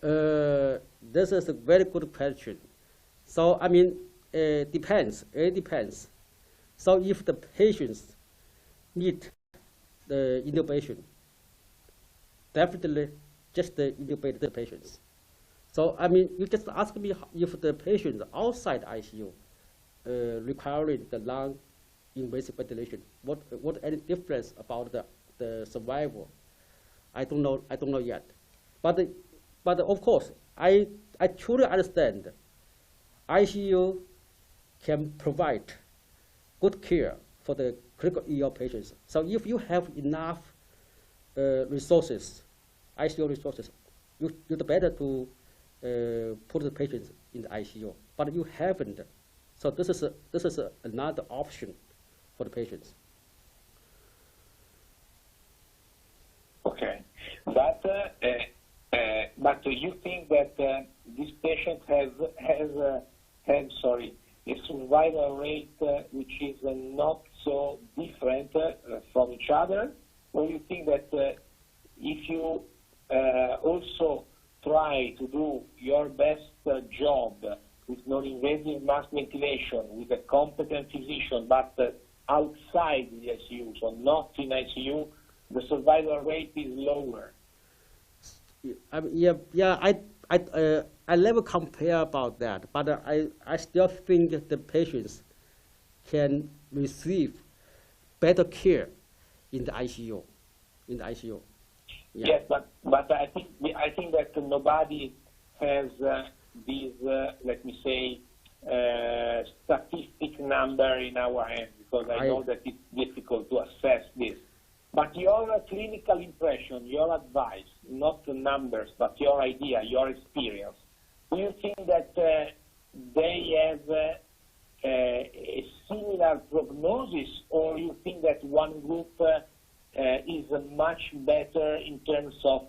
This is a very good question. So, I mean, it depends. So if the patients need the intubation, definitely just intubate the patients. So, I mean, you just ask me if the patient outside ICU requiring the non-invasive ventilation, what any difference about the survival? I don't know yet. But of course, I truly understand ICU can provide good care for the critical ill patients. So if you have enough resources, ICU resources, you're better to put the patients in the ICU. But you haven't. So this is another option for the patients. Okay, but you think that this patient has a survival rate which is not so different from each other, or you think that if you also try to do your best job with non-invasive mass ventilation with a competent physician, but outside the ICU, so not in ICU, the survival rate is lower? I never compare about that, but I still think the patients can receive better care in the ICU. Yeah. Yes, but I think that nobody has this let me say statistic number in our hands, because I know that it's difficult to assess this. But your clinical impression, your advice, not the numbers, but your idea, your experience, do you think that they have a similar prognosis, or you think that one group is much better in terms of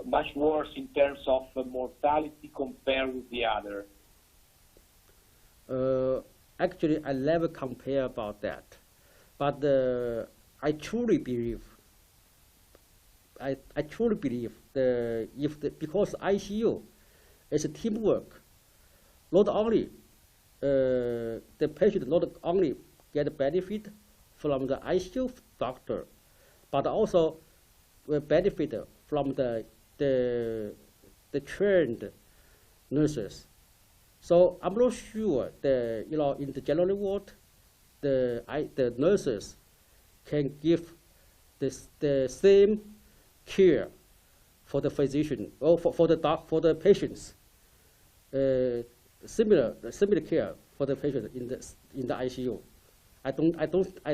much worse in terms of mortality compared with the other? Actually, I never compare about that. But I truly believe, because ICU is a teamwork, not only the patient not only get benefit from the ICU doctor, but also will benefit from the trained nurses. So I'm not sure that in the general ward, the nurses can give the same care for the physician or for the patients. Similar care for the patient in the ICU. I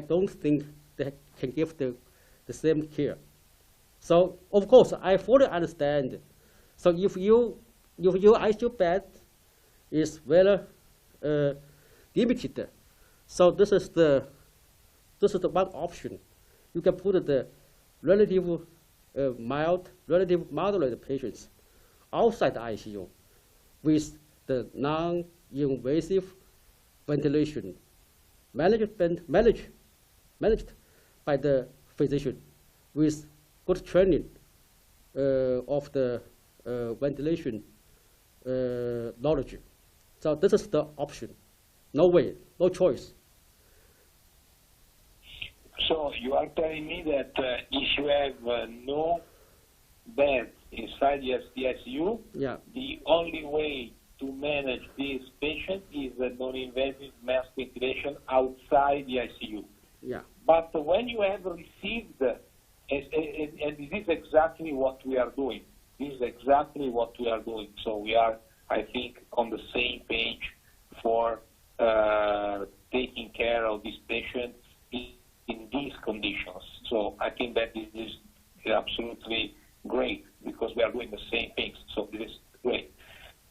don't think they can give the same care. So of course I fully understand. So if your ICU bed is very limited, so this is the one option. You can put the relative moderate patients outside the ICU with the non-invasive ventilation managed by the physician with good training of the ventilation knowledge. So this is the option. No way, no choice. So you are telling me that if you have no bed inside the ICU, yeah, the only way to manage this patient is a non-invasive mass ventilation outside the ICU. Yeah. But when you have received, and this is exactly what we are doing. This is exactly what we are doing. So we are, I think, on the same page for taking care of these patients in these conditions. So I think that this is absolutely great, because we are doing the same things. So this is great.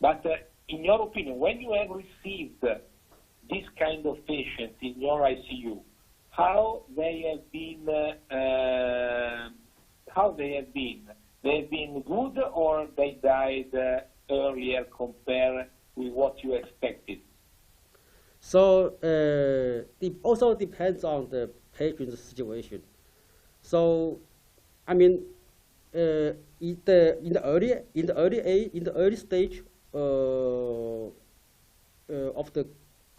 But in your opinion, when you have received this kind of patients in your ICU, how they have been? They have been good, or they died earlier compared with what you expected? So it also depends on the patient's situation. So, I mean, in the early stage of the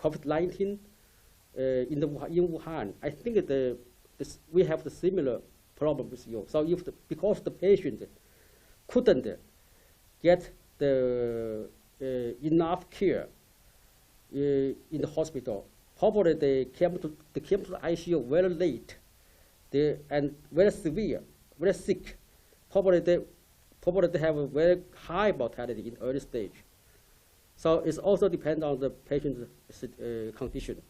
COVID-19 in Wuhan, I think we have the similar problem with you. So because the patient couldn't get the enough care in the hospital, probably they came to the ICU very late, and very severe, very sick. Probably they have a very high mortality in early stage. So it also depends on the patient's condition.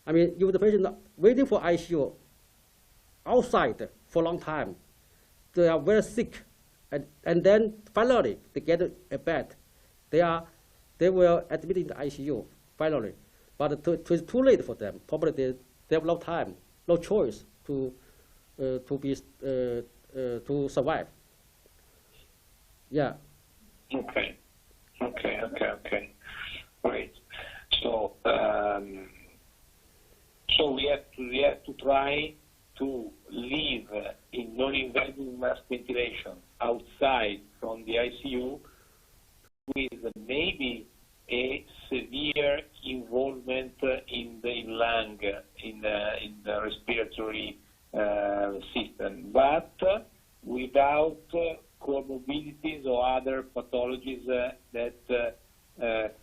I mean, if the patient waiting for ICU outside for a long time, they are very sick, and then finally they get a bed, they will admit in the ICU finally, but it's too late for them. Probably they have no time, no choice to survive. Yeah. Okay. Great. So, so we have to try to live in non-invasive mask ventilation outside from the ICU with maybe a severe involvement in the lung, in the respiratory system, but without comorbidities or other pathologies that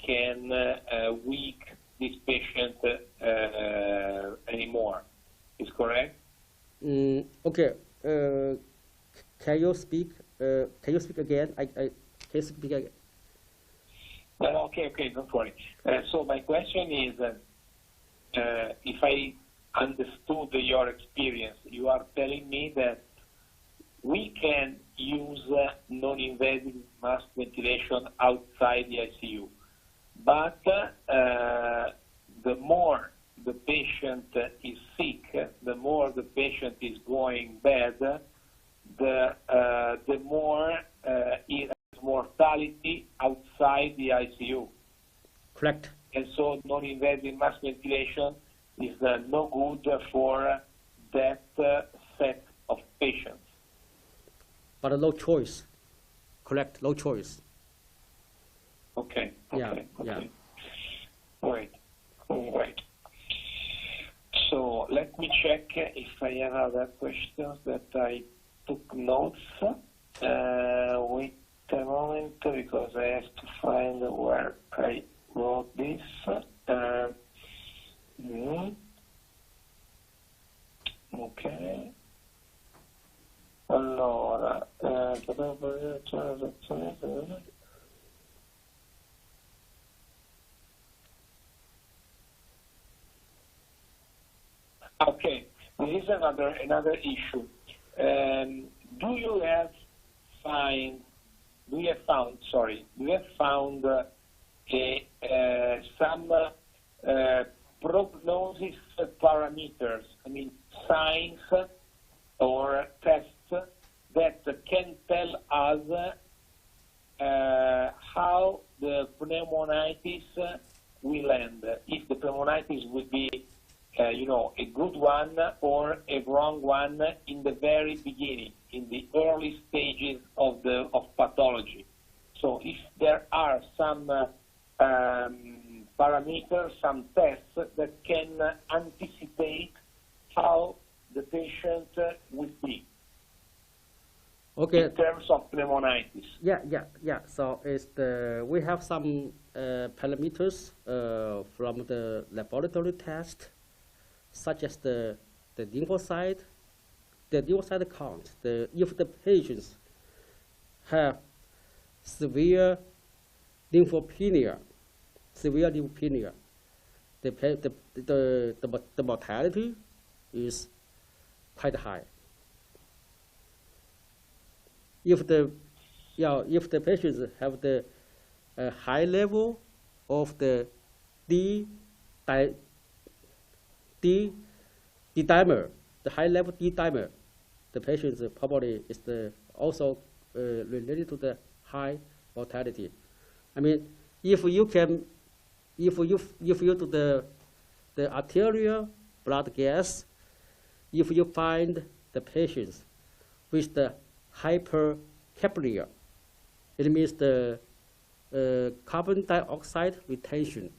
can weak this patient anymore. Is correct? Okay. Can you speak? Can you speak again? Can you speak again? Okay, don't worry. So my question is, if I understood your experience, you are telling me that we can use non-invasive mask ventilation outside the ICU, but the more the patient is sick, the more the patient is going bad, the more is mortality outside the ICU. Correct. And so non-invasive mask ventilation is no good for that set of patients. But no choice. Correct, no choice. Okay. Yeah. Great. So let me check if I have other questions that I took notes. Wait a moment, because I have to find where I wrote this. Ok. Allora, okay, this is another issue. Do you have found some prognosis parameters, I mean signs or tests that can tell us how the pneumonitis will end, if the pneumonitis will be a good one or a wrong one in the very beginning, in the early stages of pathology. So if there are some parameters, some tests that can anticipate how the patient will be in terms of pneumonitis. Yeah. So we have some parameters from the laboratory test, such as the lymphocyte count. If the patients have severe lymphopenia, the mortality is quite high. If the patients have the high level of the D dimer, the high level D dimer, the patients probably is also related to the high mortality. I mean, if you do the arterial blood gas, if you find the patients with the hypercapnia, it means the carbon dioxide retention,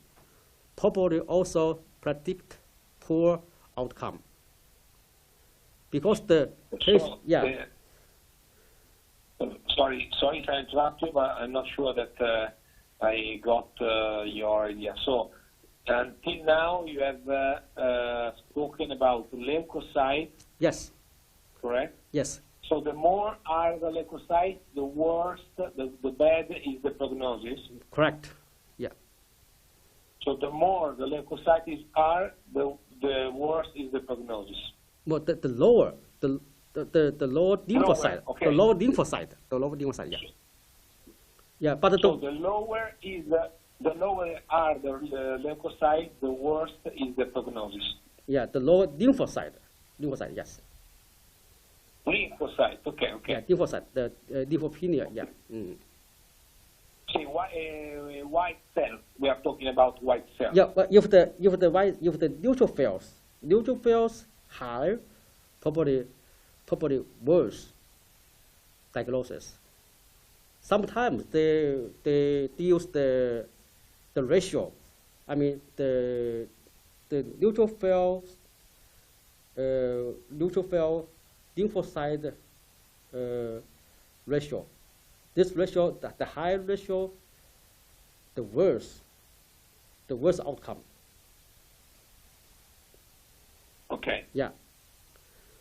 probably also predict poor outcome. Because Sorry if I interrupt you, but I'm not sure that I got your idea. So until now you have spoken about leukocytes. Yes. Correct? Yes. So the more are the leukocytes, the worse, the bad is the prognosis. Correct. So the more the leukocytes are, the worse is the prognosis. Well, the lower, the lower lymphocyte, okay. the lower lymphocyte, yeah. Yeah, but So the lower is the lower are the leukocytes, the worse is the prognosis. yeah, the lower lymphocyte, yes. Lymphocyte, okay. Yeah, lymphocyte, the lymphopenia, yeah. Mm. See, white cells. We are talking about white cells. Yeah, but if the neutrophils high, probably worse diagnosis. Sometimes they use the ratio. I mean the neutrophil lymphocyte ratio. This ratio, the higher ratio, the worse outcome. Okay. Yeah.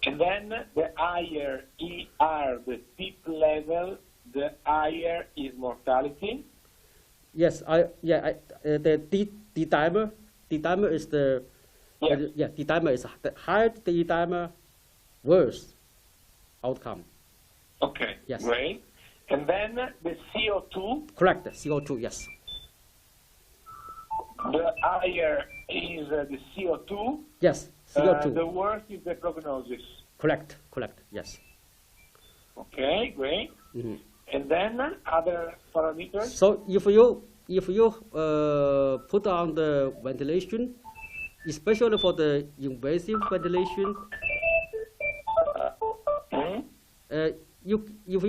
And then the higher ER, the peak level, the higher is mortality. Yes, the D dimer is the D dimer is the higher the D dimer, worse outcome. Okay. Yes. Great. And then the CO2. Correct. CO2. Yes. The higher is the CO2. Yes. CO2. The worse is the prognosis. Correct. Yes. Okay. Great. Mm-hmm. And then other parameters. So if you put on the ventilation, especially for the invasive ventilation, if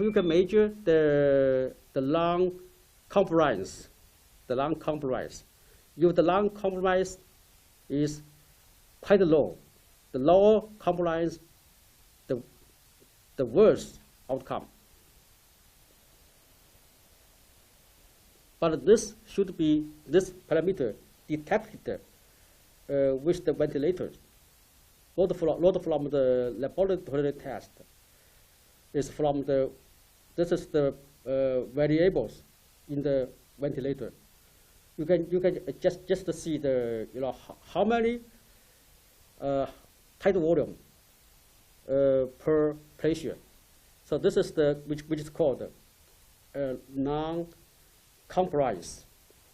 you can measure the lung compromise, if the lung compromise is quite low, the lower compromise, the worst outcome. But this parameter detected with the ventilators, not from the laboratory test. Is from this is the variables in the ventilator. You can just see the how many tidal volume per patient. So this is which is called non-compromise.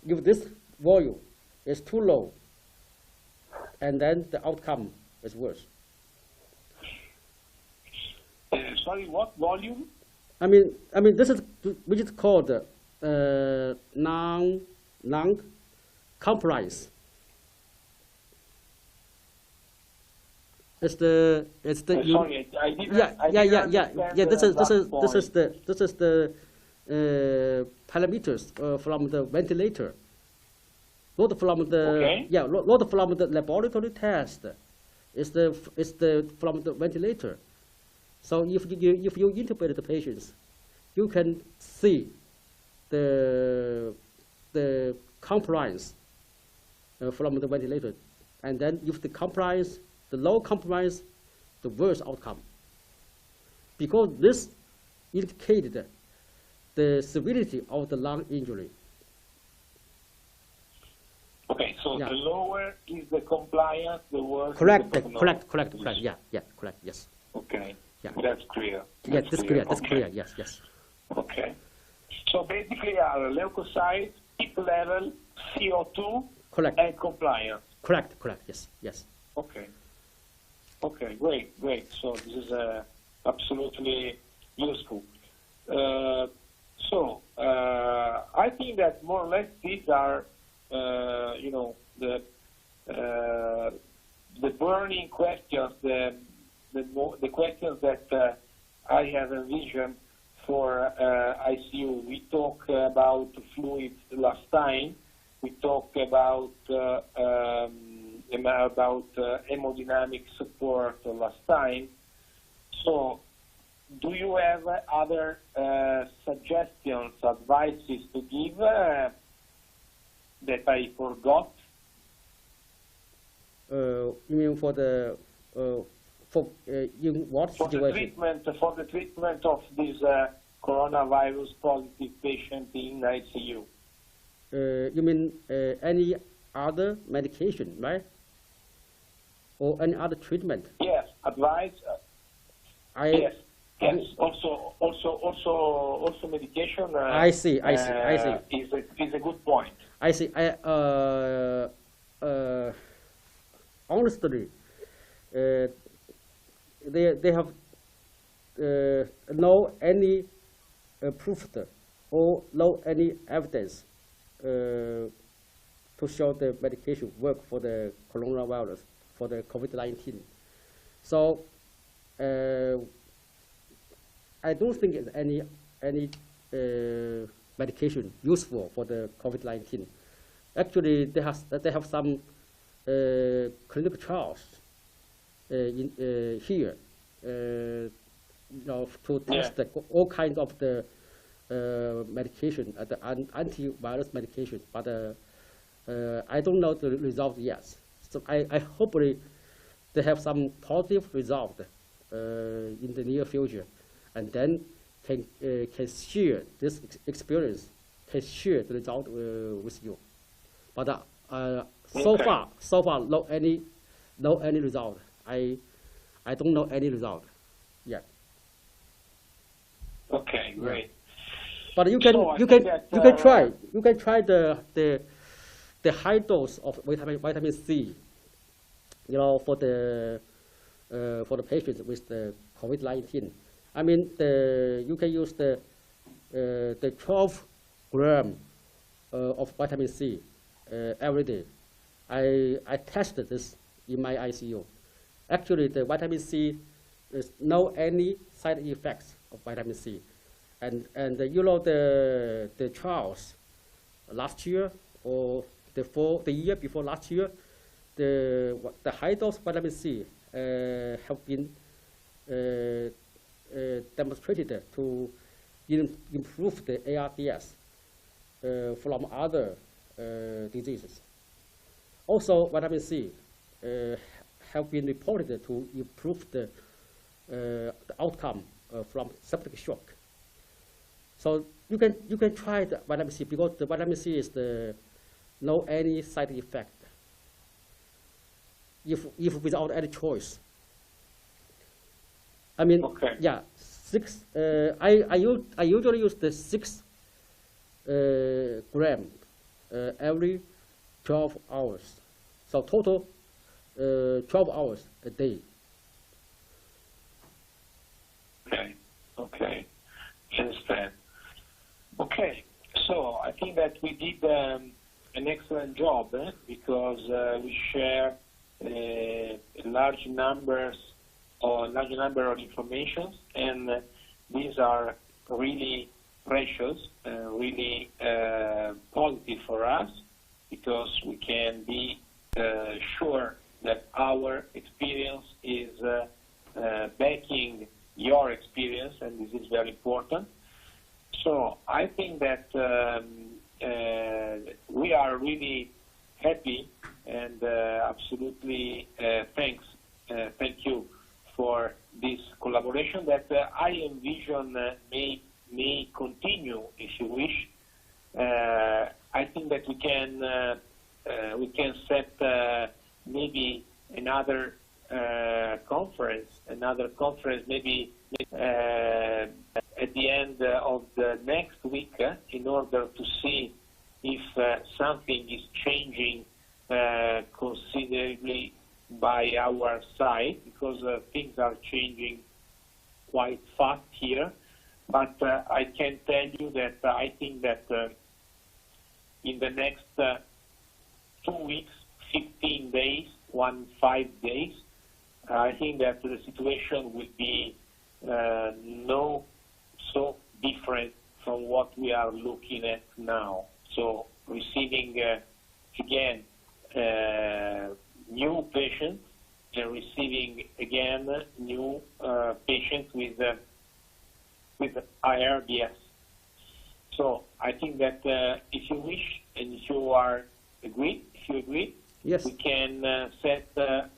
If this volume is too low, and then the outcome is worse. Sorry, what volume? I mean this is which is called non-compromise. It's the sorry, I didn't. This is the parameters from the ventilator, not from the not from the laboratory test. It's from the ventilator. So if you intubate the patients, you can see the compromise from the ventilator, and then if the low compromise, the worst outcome. Because this indicated the severity of the lung injury. Okay, so the lower is the compliance, the worse correct, is the correct, yeah, correct, yes. Okay, yeah. That's clear. Yeah, that's clear, Okay. yes. Okay. So basically are leukocytes, peak level, CO2, correct. and compliance. Correct, yes. Okay. Okay, great. So this is absolutely useful. I think that more or less these are, the burning questions, the questions that I have envisioned for ICU. We talked about fluids last time. We talked about hemodynamic support last time. So, do you have other suggestions, advices to give that I forgot? You mean for the in what For situation? the treatment of this coronavirus positive patient in ICU. You mean any other medication, right? Or any other treatment? Yes, advice. Yes. Yes. Also medication. I see. Is a good point. I see. Honestly, they have no any proof or no any evidence to show the medication work for the coronavirus, for the COVID-19. So I don't think it's any medication useful for the COVID-19. Actually, they have some clinical trials here, to test all kinds of the medication, the antivirus medication, but I don't know the result yet. So I hopefully they have some positive result in the near future, and then can share this experience, can share the result with you. But so far no any result. I don't know any result yet. Okay, great. But you can try the high dose of vitamin C. For the patients with the COVID-19. I mean, you can use the 12 gram of vitamin C every day. I tested this in my ICU. Actually, the vitamin C, there's no any side effects of vitamin C, and the trials last year or the year before last year, the high dose vitamin C have been demonstrated to improve the ARDS from other diseases. Also, vitamin C have been reported to improve the outcome from septic shock. So you can try the vitamin C, because the vitamin C is no any side effect. If without any choice. I mean, yeah, 6. I usually use the 6 gram every 12 hours. So total 12 hours a day. Okay, understand. Okay, so I think that we did an excellent job because we share a large number of information, and these are really precious, really positive for us, because we can be sure that our experience is backing your experience, and this is very important. So I think that we are really happy and absolutely thank you for this collaboration that I envision may continue, if you wish. I think that we can set maybe another conference maybe at the end of the next week in order to see if something is changing considerably by our side, because things are changing quite fast here. But I can tell you that I think that in the next 2 weeks, 15 days, 5 days, I think that the situation will be no so different from what we are looking at now. So receiving again new patients and receiving again new patients with ARDS. So I think that if you wish and if you agree, yes, we can set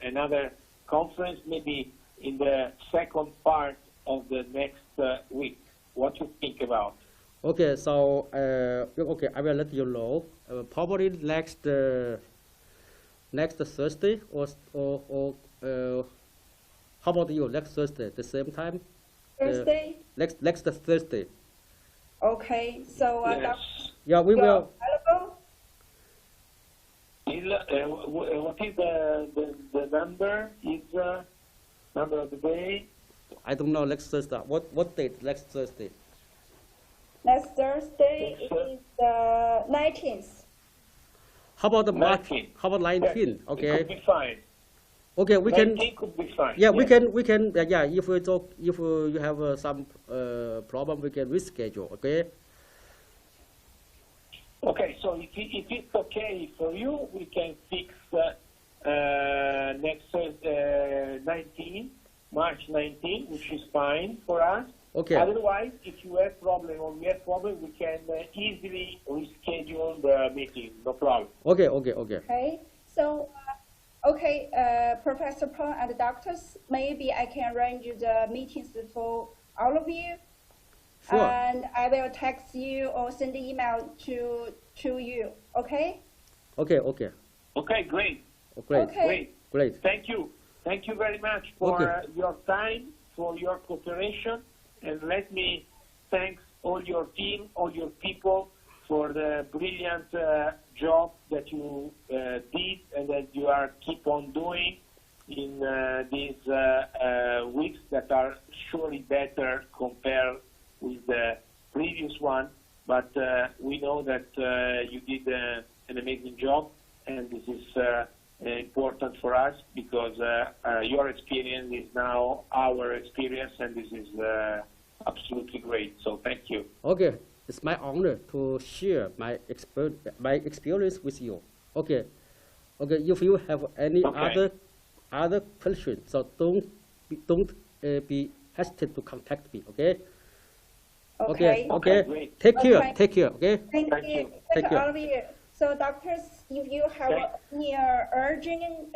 another conference maybe in the second part of the next week. what you think about. Okay, so okay, I will let you know. Probably next Thursday or how about you? Next Thursday, the same time. Thursday? Next Thursday. Okay, so Yes. Yeah, we you're will. available? What is the number? Is number of the day? I don't know next Thursday. What date? Next Thursday. Next Thursday Yes, sir. is the 19th. How about the March? 19. How about 19? It Okay. could be fine. Okay, we can. 19 could be fine. Yeah, we yes. can. Yeah, if we talk, if you have some problem, we can reschedule. Okay. Okay, so if it's okay for you, we can fix next 19, March 19, which is fine for us. Okay. Otherwise, if you have problem or we have problem, we can easily reschedule the meeting. No problem. Okay. Okay, so okay, Professor Peng and the doctors, maybe I can arrange the meetings for all of you. Sure. And I will text you or send an email to you, okay? Okay. Okay, great. Great. Okay. Great. Thank you. Thank you very much for Okay. your time, for your cooperation, and let me thank all your team, all your people for the brilliant job that you did and that you are keep on doing in these weeks that are surely better compared with the previous one. But we know that you did an amazing job, and this is important for us because your experience is now our experience, and this is absolutely great. So thank you. Okay. It's my honor to share my experience with you. Okay. If you have any Okay. other questions, so don't be hesitant to contact me. Okay. Okay. Okay. Great. Take care. Okay. Take care. Okay. Thank Thank you. you. Thank Take you, care. all of you. So, doctors, if you have any urgent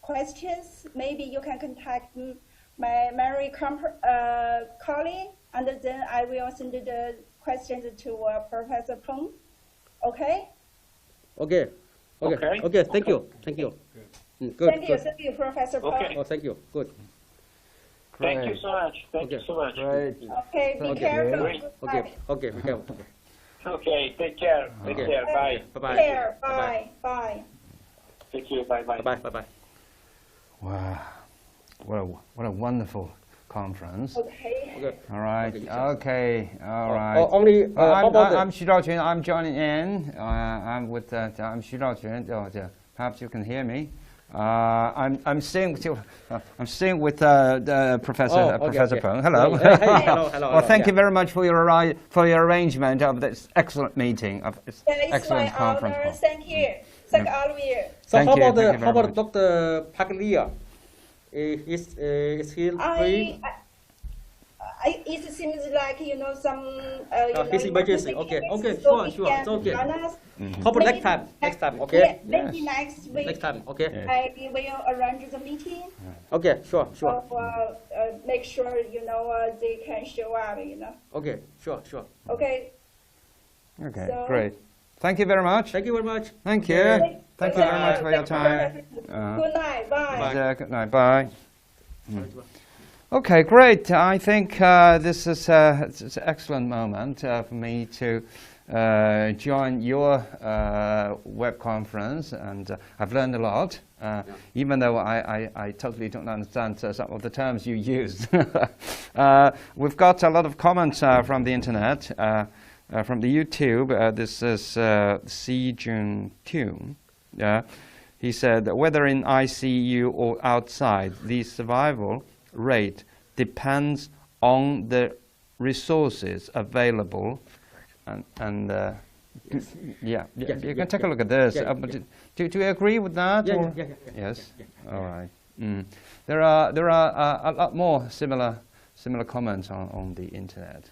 questions, maybe you can contact my Mary colleague, and then I will send the questions to Professor Peng. Okay? Okay. Okay. Thank you. Good. Thank you, Professor Peng. Okay. Oh, thank you. Good. Thank you Great. so much. Thank you Okay. so much. Great. Okay, be Okay. careful. Great. Goodbye. Okay. Okay. Take care. Take care. Bye. Bye. Take care. Bye. Bye. Thank you. Bye. Bye. Bye. Wow. What a wonderful conference. Okay. All right. Okay. Okay. All right. Only. How about I'm Xu Zhaoqun. I'm joining in. I'm with. I'm Xu Zhaoqun. Perhaps you can hear me. I'm staying with you. I'm staying with Professor Okay. Peng. Hello. Hey, hello. Well, thank Yeah. you very much for your arrangement of this excellent meeting, of this Yeah, it's excellent my conference honor. call. Thank you. Thank all of you. So Thank how you, about thank you how very about much. Dr. Paglia? Is he free? It seems like some His emergency. Okay. so he Sure. can It's okay. join us. How about Maybe next time? Yeah, Okay. maybe Yes. next week. Next time. Okay. Yeah. I will arrange the meeting. Okay. Sure. So make sure they can show up. Okay. Sure. Okay. Okay. So- Great. Thank you very much. Thank you very much. Thank you. Okay. Thank you very much for your time. Good night. Bye. Good night. Bye. Okay, great. I think this is it's an excellent moment for me to join your web conference, and I've learned a lot, even though I totally don't understand some of the terms you used. We've got a lot of comments from the internet, from the YouTube. This is Si Jun Tune. He said, whether in ICU or outside, the survival rate depends on the resources available, and you can take a look at this. But do you agree with that? Yeah. Yes. All right. There are a lot more similar comments on the internet.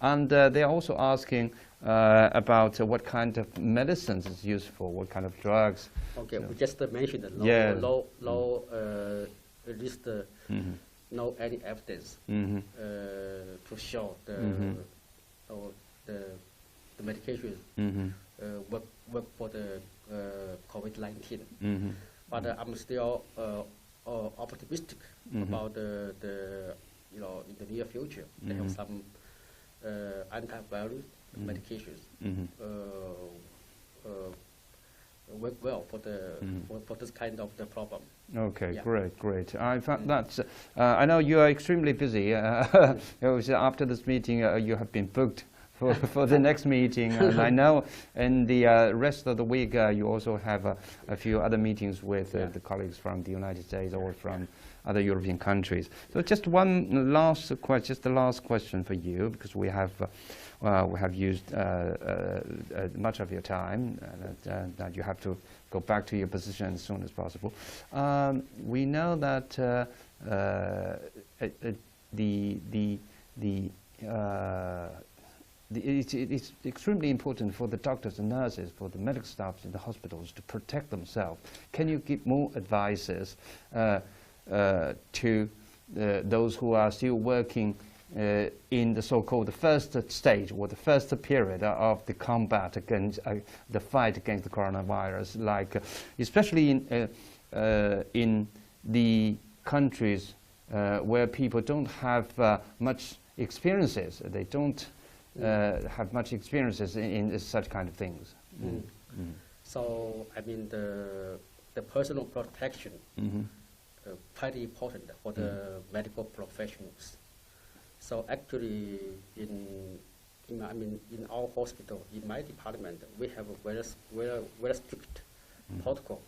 And they're also asking about what kind of medicines is used for, what kind of drugs. Okay. We just mentioned that Yeah. at least no any evidence to show the or the medication work for the COVID-19. But I'm still optimistic about the in the near future they have some antiviral medications work well for the for this kind of the problem. Okay, Yeah. great. I found that I know you are extremely busy. After this meeting, you have been booked for the next meeting, and I know in the rest of the week you also have a few other meetings with the colleagues from the United States or from other European countries. So just one last question, just the last question for you, because we have used much of your time, that you have to go back to your position as soon as possible. We know that it's extremely important for the doctors and nurses, for the medical staff in the hospitals to protect themselves. Can you give more advices to those who are still working in the so-called first stage or the first period of the combat against the fight against the coronavirus, like especially in the countries where people don't have much experiences, they don't have much experiences in such kind of things. So I mean the personal protection quite important for the medical professionals. So actually in our hospital, in my department, we have a very strict protocol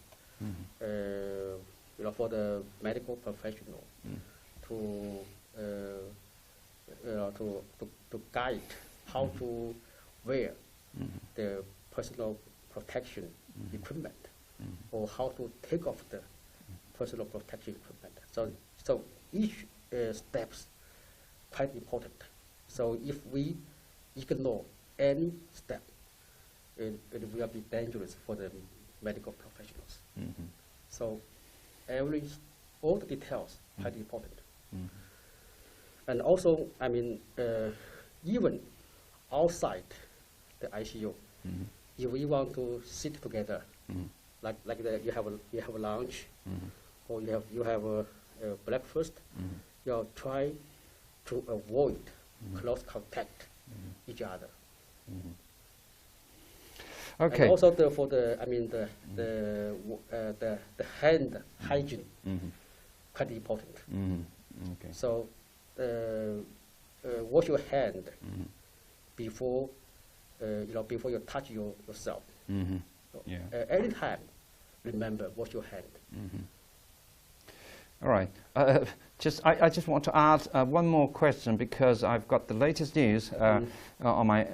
for the medical professional to guide how to wear the personal protection equipment or how to take off the personal protection equipment. So each steps quite important. So if we ignore any step, it will be dangerous for the medical professionals. So all the details quite important. And also, I mean, even outside the ICU, if we want to sit together, like you have a lunch, or you have a breakfast, you try to avoid close contact each other. Okay. And also for the hand hygiene quite important. Okay. So wash your hand before before you touch yourself. Anytime, remember wash your hand. All right. I just want to add one more question, because I've got the latest news on my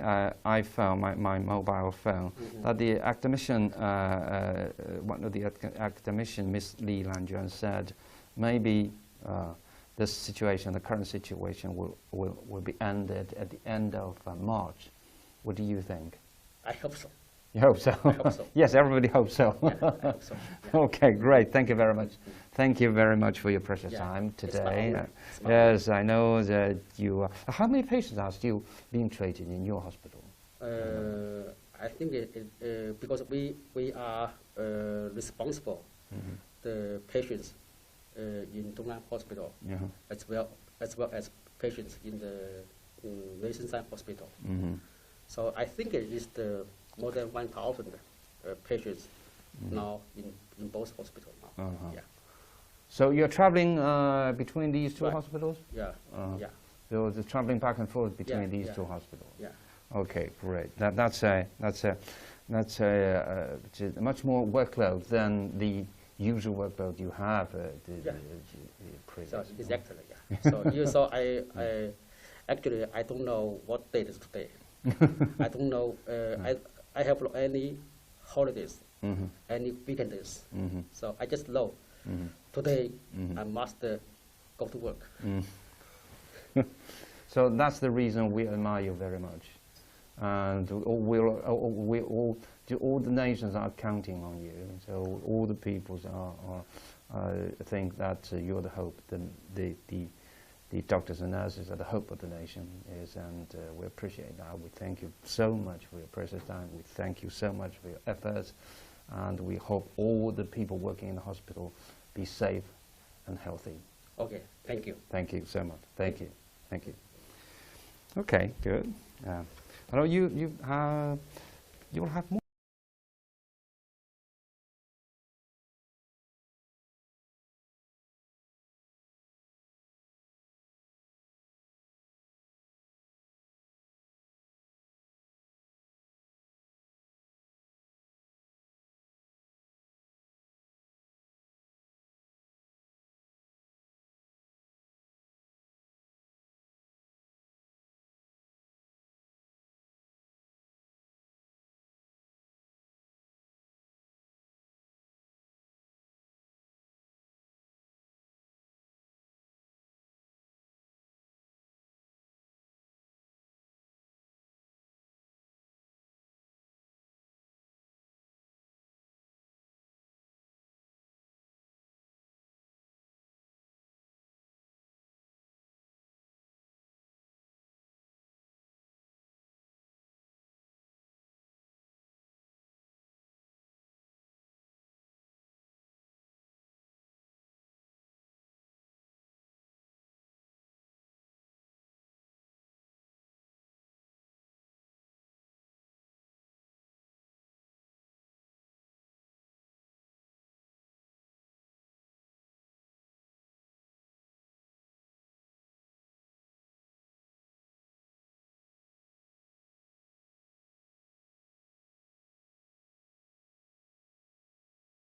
iPhone, my mobile phone, that the academician, one of the academician, Miss Li Lanjuan, said maybe this situation, the current situation, will be ended at the end of March. What do you think? I hope so. You hope so? I hope so. Yes, everybody hopes so. Yeah, I hope so. Yeah. Okay, great. Thank you very much. Thank you very much for your precious time today. Yes, I know that you. How many patients are still being treated in your hospital? I think because we are responsible the patients in Dong'an Hospital as well as patients in the Nationwide Hospital. So I think it is more than 1,000 patients now in both hospitals now. Yeah. So you're traveling between these two Right. hospitals? Yeah. Yeah. So the traveling back and forth between Yeah, these yeah. two hospitals. Yeah. Okay, great. That's much more workload than the usual workload you have. Yeah. Previous. So exactly. Yeah. So I actually I don't know what date is today. I don't know. I have any holidays, any weekends. So I just know today I must go to work. So that's the reason we admire you very much, and all the nations are counting on you. So all the peoples are think that you're the hope, the doctors and nurses are the hope of the nation, and we appreciate that. We thank you so much for your precious time. We thank you so much for your efforts, and we hope all the people working in the hospital be safe and healthy. Okay, thank you. Thank you so much. Thank you. Thank you. Okay, good. I know you will have more.